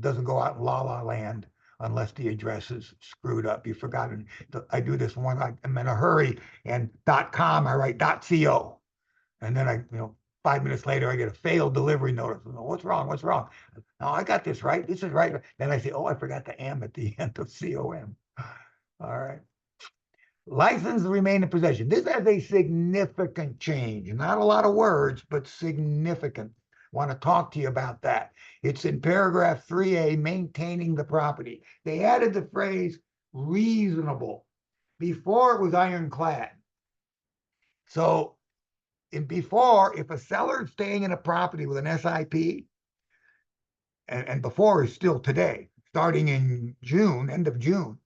doesn't go out in la la land unless the address is screwed up. You've forgotten. I do this one, I'm in a hurry, and .com, I write .co. And then 5 minutes later, I get a failed delivery notice. What's wrong? What's wrong? No, I got this right. This is right. Then I say, oh, I forgot the M at the end of COM. All right. License to remain in possession. This has a significant change. Not a lot of words, but significant. Want to talk to you about that. It's in paragraph 3A, maintaining the property. They added the phrase reasonable. Before, it was ironclad. So before, if a seller is staying in a property with an SIP, and before is still today, starting in June, end of June,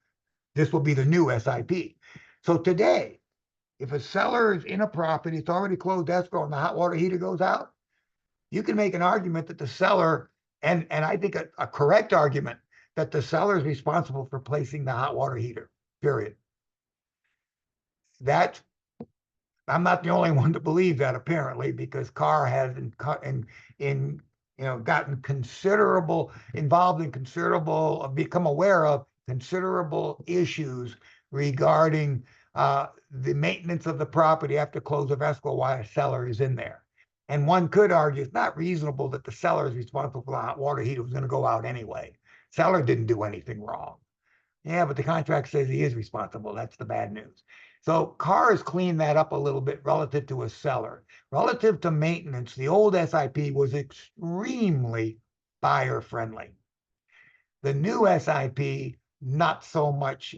this will be the new SIP. So today, if a seller is in a property, it's already closed escrow, and the hot water heater goes out, you can make an argument that the seller, and I think a correct argument, that the seller is responsible for placing the hot water heater, period. I'm not the only one to believe that, apparently, because Carr has gotten involved in considerable, become aware of considerable issues regarding the maintenance of the property after close of escrow while a seller is in there. And one could argue it's not reasonable that the seller is responsible for the hot water heater was going to go out anyway. Seller didn't do anything wrong. Yeah, but the contract says he is responsible. That's the bad news. So Carr has cleaned that up a little bit relative to a seller. Relative to maintenance, the old SIP was extremely buyer friendly. The new SIP, not so much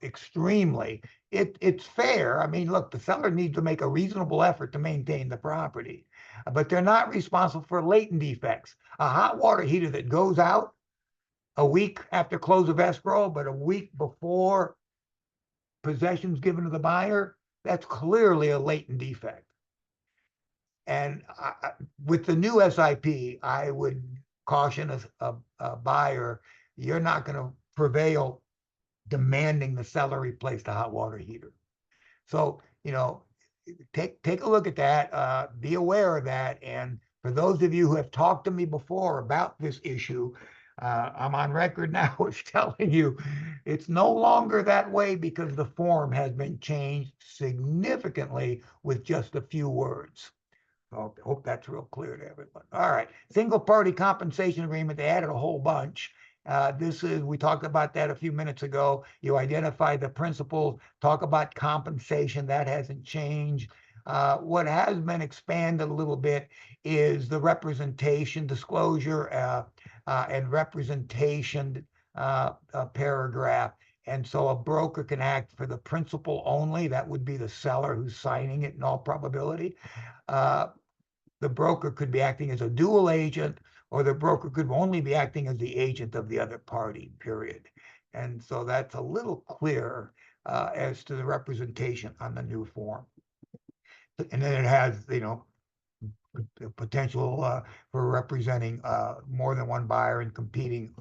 extremely. It's fair. I mean, look, the seller needs to make a reasonable effort to maintain the property, but they're not responsible for latent defects. A hot water heater that goes out a week after close of escrow, but a week before possession's given to the buyer, that's clearly a latent defect. And with the new SIP, I would caution a buyer, you're not going to prevail demanding the seller replace the hot water heater. So, you know, take a look at that, be aware of that. And for those of you who have talked to me before about this issue, I'm on record now as telling you it's no longer that way because the form has been changed significantly with just a few words. So I hope that's real clear to everyone. All right, single party compensation agreement, they added a whole bunch. We talked about that a few minutes ago. You identify the principles, talk about compensation, that hasn't changed. What has been expanded a little bit is the representation, disclosure, and representation paragraph. And so a broker can act for the principal only. That would be the seller who's signing it in all probability. The broker could be acting as a dual agent, or the broker could only be acting as the agent of the other party, period. And so that's a little clearer as to the representation on the new form. And then it has, you know, the potential for representing more than one buyer and competing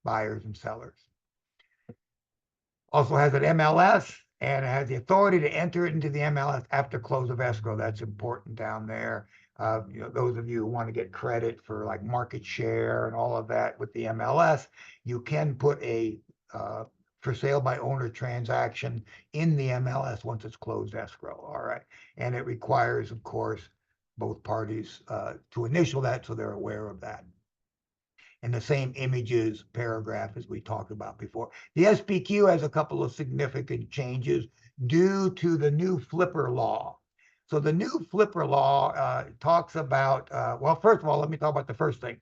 buyers and sellers. Also has an MLS and it has the authority to enter it into the MLS after close of escrow. That's important down there. You know, those of you who want to get credit for like market share and all of that with the MLS, you can put a for sale by owner transaction in the MLS once it's closed escrow. All right. And it requires, of course, both parties to initial that so they're aware of that. And the same images paragraph as we talked about before. The SPQ has a couple of significant changes due to the new flipper law. So the new flipper law talks about, well, first of all, let me talk about the first thing.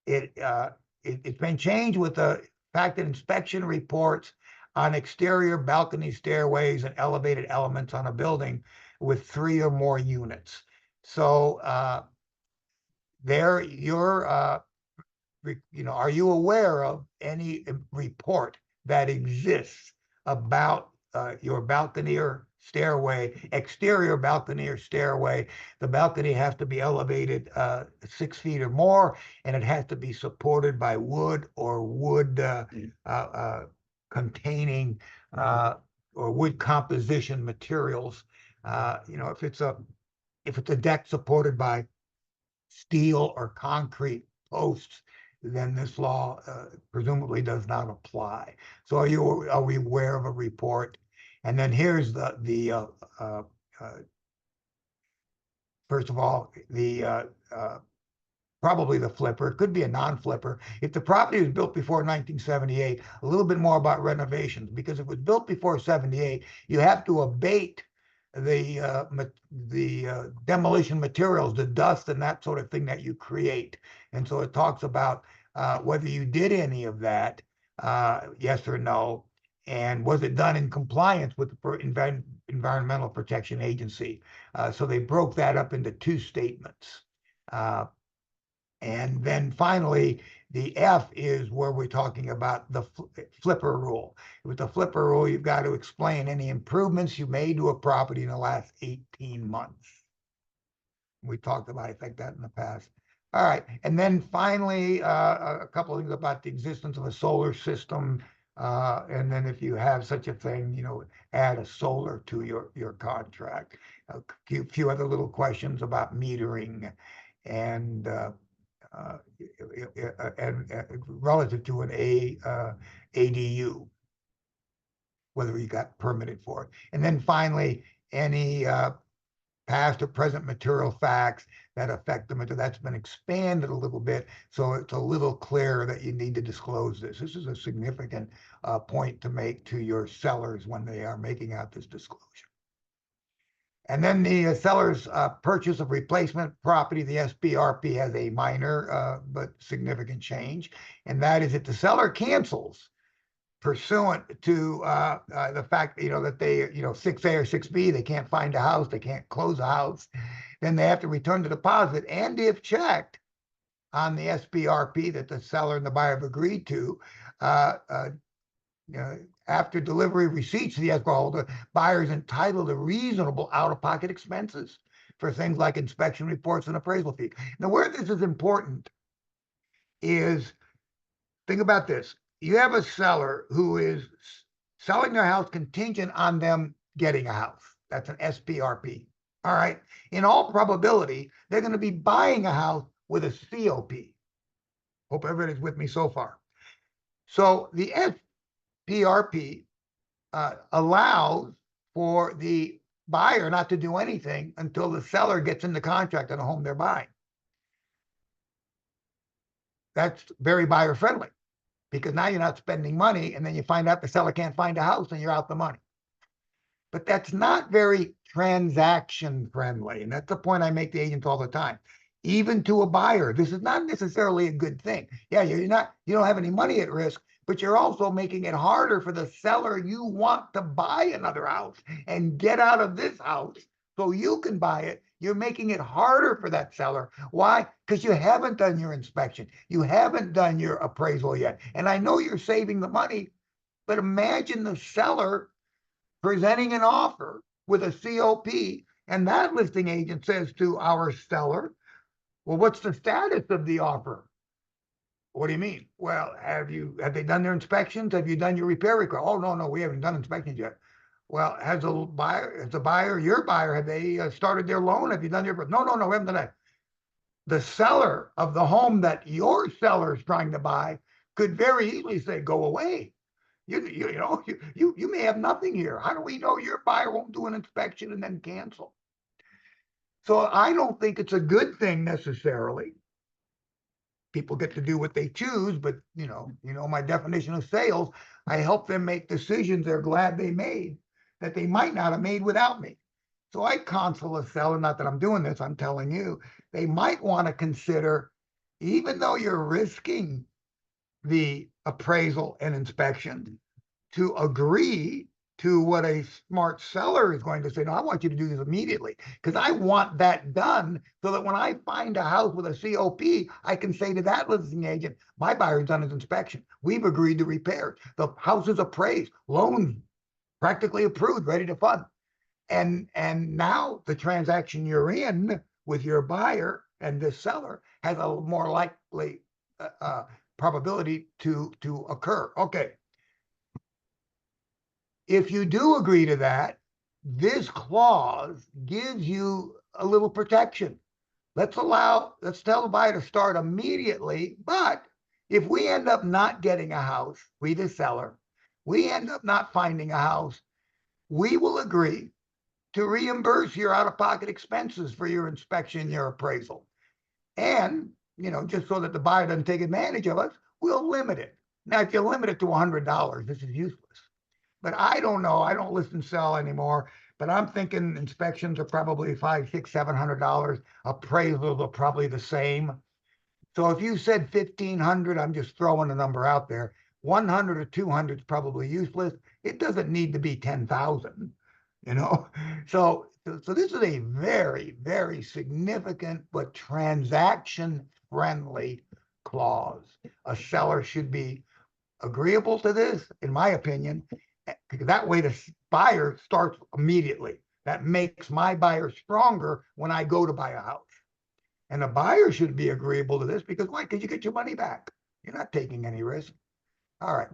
It's been changed with the fact that inspection reports on exterior balcony stairways and elevated elements on a building with 3 or more units. So there you're you know, are you aware of any report that exists about your balcony or stairway, exterior balcony or stairway? The balcony has to be elevated 6 feet or more, and it has to be supported by wood or wood containing or wood composition materials. You know, if it's a deck supported by steel or concrete posts, then this law presumably does not apply. So are we aware of a report? And then here's the first of all, probably the flipper. It could be a non-flipper. If the property was built before 1978, a little bit more about renovations, because if it was built before 78, you have to abate the demolition materials, the dust and that sort of thing that you create. And so it talks about whether you did any of that, yes or no, and was it done in compliance with the Environmental Protection Agency. So they broke that up into 2 statements. And then finally, the F is where we're talking about the flipper rule. With the flipper rule, you've got to explain any improvements you made to a property in the last 18 months. We talked about, I think, that in the past. All right. And then finally, a couple of things about the existence of a solar system. And then if you have such a thing, you know, add a solar to your contract. A few other little questions about metering and relative to an ADU, whether you got permitted for it. And then finally, any past or present material facts that affect the material. That's been expanded a little bit, so it's a little clearer that you need to disclose this. This is a significant point to make to your sellers when they are making out this disclosure. And then the seller's purchase of replacement property, the SBRP has a minor but significant change, and that is that the seller cancels pursuant to the fact, that they, 6A or 6B, they can't find a house, they can't close a house, then they have to return the deposit. And if checked on the SBRP that the seller and the buyer have agreed to, after delivery receipts to the escrow holder, buyer is entitled to reasonable out-of-pocket expenses for things like inspection reports and appraisal fees. Now, where this is important is, think about this. You have a seller who is selling their house contingent on them getting a house. That's an SBRP. All right. In all probability, they're going to be buying a house with a COP. Hope everybody's with me so far. So the SBRP allows for the buyer not to do anything until the seller gets in the contract on the home they're buying. That's very buyer friendly, because now you're not spending money, and then you find out the seller can't find a house and you're out the money. But that's not very transaction friendly. And that's the point I make to agents all the time. Even to a buyer, this is not necessarily a good thing. Yeah, you don't have any money at risk, but you're also making it harder for the seller you want to buy another house and get out of this house so you can buy it. You're making it harder for that seller. Why? Because you haven't done your inspection. You haven't done your appraisal yet. And I know you're saving the money, but imagine the seller presenting an offer with a COP, and that listing agent says to our seller, well, what's the status of the offer? What do you mean? Well, have they done their inspections? Have you done your repair request? Oh, no, we haven't done inspections yet. Well, has your buyer, have they started their loan? Have you done your, no, we haven't done that. The seller of the home that your seller is trying to buy could very easily say, go away. You may have nothing here. How do we know your buyer won't do an inspection and then cancel? So I don't think it's a good thing necessarily. People get to do what they choose, but my definition of sales, I help them make decisions they're glad they made that they might not have made without me. So I counsel a seller, not that I'm doing this, I'm telling you, they might want to consider, even though you're risking the appraisal and inspection, to agree to what a smart seller is going to say. No, I want you to do this immediately, because I want that done so that when I find a house with a COP, I can say to that listing agent, my buyer's done his inspection. We've agreed to repair. The house is appraised, loans practically approved, ready to fund. And now the transaction you're in with your buyer and this seller has a more likely probability to occur. Okay. If you do agree to that, this clause gives you a little protection. Let's tell the buyer to start immediately, but if we end up not getting a house, we the seller, we end up not finding a house, we will agree to reimburse your out-of-pocket expenses for your inspection, your appraisal. And, just so that the buyer doesn't take advantage of us, we'll limit it. Now, if you limit it to $100, this is useless. But I don't know. I don't list and sell anymore. But I'm thinking inspections are probably $500, $600, $700. Appraisals are probably the same. So if you said $1,500, I'm just throwing a number out there. 100 or 200 is probably useless. It doesn't need to be 10,000. So this is a very, very significant but transaction-friendly clause. A seller should be agreeable to this, in my opinion, because that way the buyer starts immediately. That makes my buyer stronger when I go to buy a house. And the buyer should be agreeable to this because why? Because you get your money back. You're not taking any risk. All right.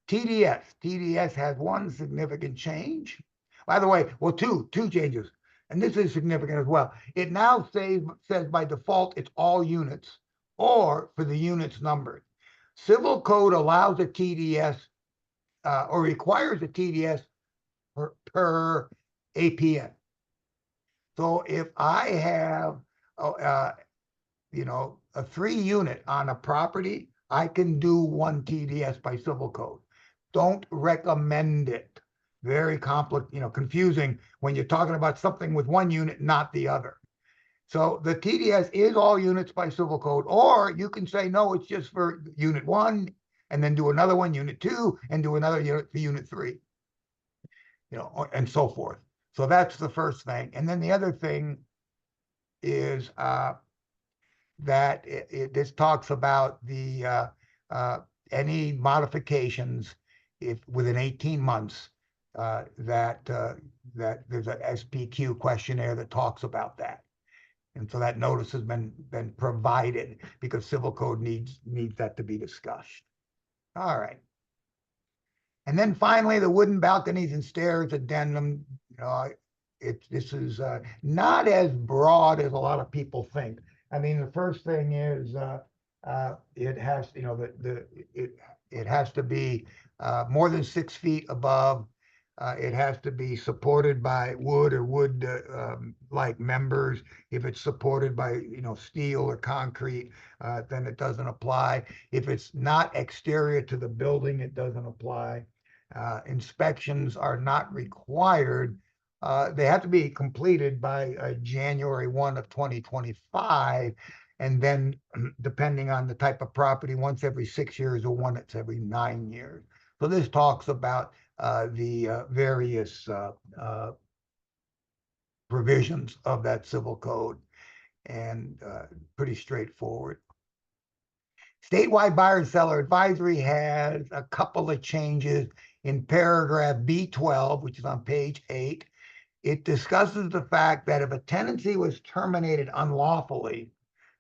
TDS. TDS has one significant change. By the way, well, two changes. And this is significant as well. It now says by default, it's all units or for the units numbered. Civil code allows a TDS or requires a TDS per APN. So if I have, you know, a 3-unit on a property, I can do 1 TDS by civil code. Don't recommend it. Very complex, you know, confusing when you're talking about something with 1 unit, not the other. So the TDS is all units by civil code, or you can say, no, it's just for unit 1, and then do another one, unit 2, and do another unit for unit 3, you know, and so forth. So that's the first thing. And then the other thing is that this talks about the any modifications if within 18 months that there's a SPQ questionnaire that talks about that. And so that notice has been provided because civil code needs that to be discussed. All right. And then finally, the wooden balconies and stairs addendum. You know, this is not as broad as a lot of people think. I mean, the first thing is it has, you know, it has to be more than 6 feet above. It has to be supported by wood or wood like members. If it's supported by, you know, steel or concrete, then it doesn't apply. If it's not exterior to the building, it doesn't apply. Inspections are not required. They have to be completed by January 1 of 2025. And then depending on the type of property, once every 6 years or once every 9 years. So this talks about the various provisions of that civil code, and pretty straightforward. Statewide buyer and seller advisory has a couple of changes in paragraph B12, which is on page 8. It discusses the fact that if a tenancy was terminated unlawfully,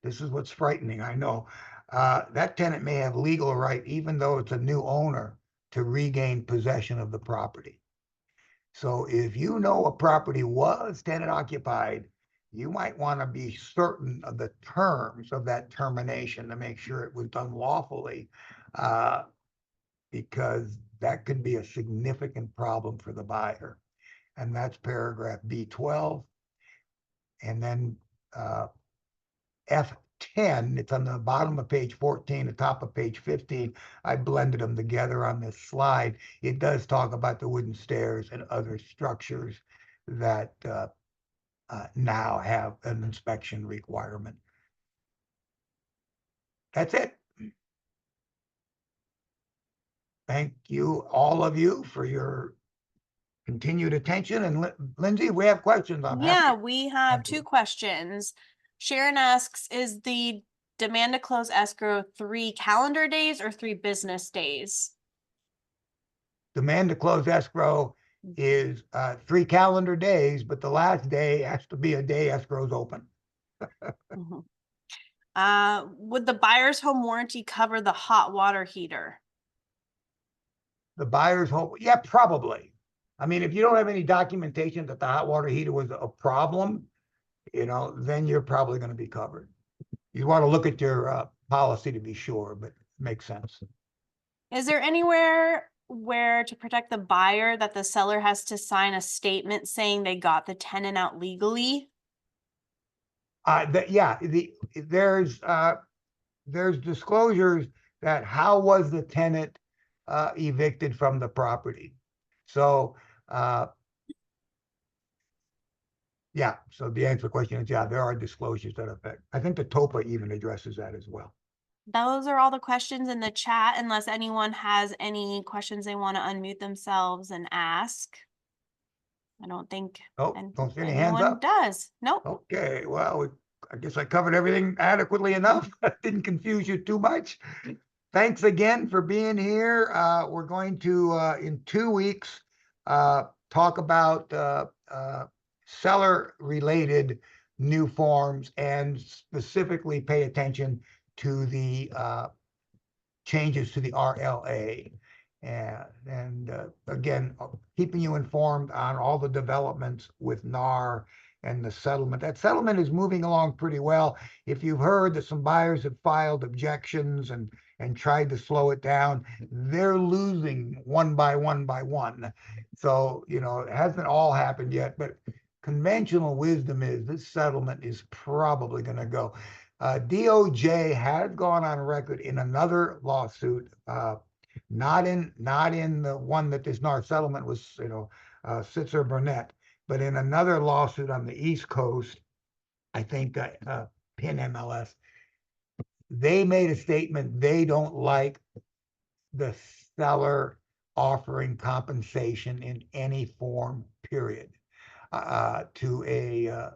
this is what's frightening, I know, that tenant may have legal right, even though it's a new owner, to regain possession of the property. So if you know a property was tenant occupied, you might want to be certain of the terms of that termination to make sure it was done lawfully, because that could be a significant problem for the buyer. And that's paragraph B12. And then F10, it's on the bottom of page 14, the top of page 15. I blended them together on this slide. It does talk about the wooden stairs and other structures that now have an inspection requirement. That's it. Thank you, all of you, for your continued attention. And Lindsay, we have questions. Yeah, we have happy. 2 questions. Sharon asks, is the demand to close escrow 3 calendar days or 3 business days? Demand to close escrow is 3 calendar days, but the last day has to be a day escrow's open. Would the buyer's home warranty cover the hot water heater? The buyer's home, yeah, probably. I mean, if you don't have any documentation that the hot water heater was a problem, you know, then you're probably going to be covered. You want to look at your policy to be sure, but it makes sense. Is there anywhere where to protect the buyer that the seller has to sign a statement saying they got the tenant out legally? There's disclosures that how was the tenant evicted from the property. So yeah, so the answer to the question is, yeah, there are disclosures that affect. I think the TOPA even addresses that as well. Those are all the questions in the chat, unless anyone has any questions they want to unmute themselves and ask. I don't think Don't see any hands anyone up. does. Nope. Okay, well, I guess I covered everything adequately enough. Didn't confuse you too much. Thanks again for being here. We're going to, in 2 weeks, talk about seller-related new forms and specifically pay attention to the changes to the RLA. And again, keeping you informed on all the developments with NAR and the settlement. That settlement is moving along pretty well. If you've heard that some buyers have filed objections and tried to slow it down, they're losing one by one by one. So, you know, it hasn't all happened yet, but conventional wisdom is this settlement is probably going to go. DOJ has gone on record in another lawsuit, not in the one that this NAR settlement was, Sitzer Burnett, but in another lawsuit on the East Coast, I think PIN MLS. They made a statement they don't like the seller offering compensation in any form, period, to a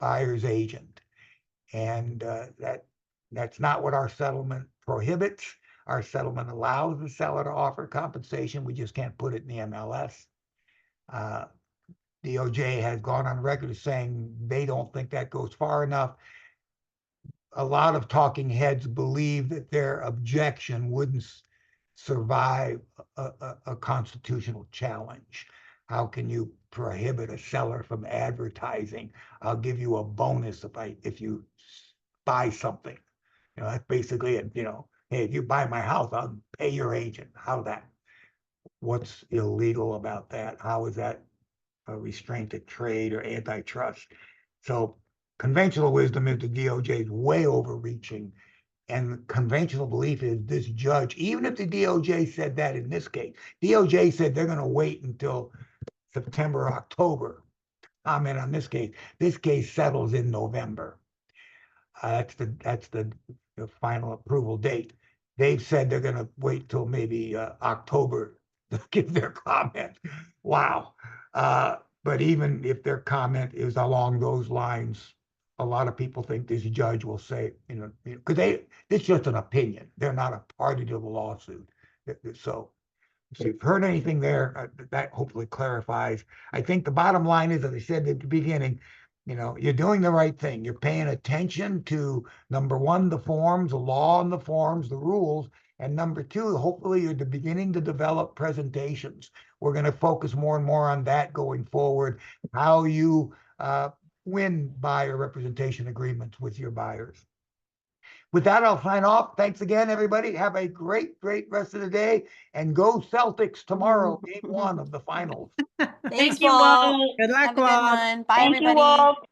buyer's agent. And that's not what our settlement prohibits. Our settlement allows the seller to offer compensation. We just can't put it in the MLS. DOJ has gone on record as saying they don't think that goes far enough. A lot of talking heads believe that their objection wouldn't survive a constitutional challenge. How can you prohibit a seller from advertising? I'll give you a bonus if you buy something. That's basically it. Hey, if you buy my house, I'll pay your agent. What's illegal about that? How is that a restraint of trade or antitrust? So conventional wisdom is the DOJ is way overreaching. And conventional belief is this judge, even if the DOJ said that in this case, DOJ said they're going to wait until September, October to comment on this case. This case settles in November. That's the final approval date. They've said they're going to wait till maybe October to give their comment. Wow. But even if their comment is along those lines, a lot of people think this judge will say, because it's just an opinion. They're not a party to the lawsuit. So if you've heard anything there, that hopefully clarifies. I think the bottom line is, as I said at the beginning, you're doing the right thing. You're paying attention to, number one, the forms, the law and the forms, the rules. And number two, hopefully you're beginning to develop presentations. We're going to focus more and more on that going forward, how you win buyer representation agreements with your buyers. With that, I'll sign off. Thanks again, everybody. Have a great, great rest of the day. And go Celtics tomorrow, game 1 of the finals. Thanks, you, Walt. Walt. Good Have luck, a good Walt. one. Bye, Thank you, everybody. Walt.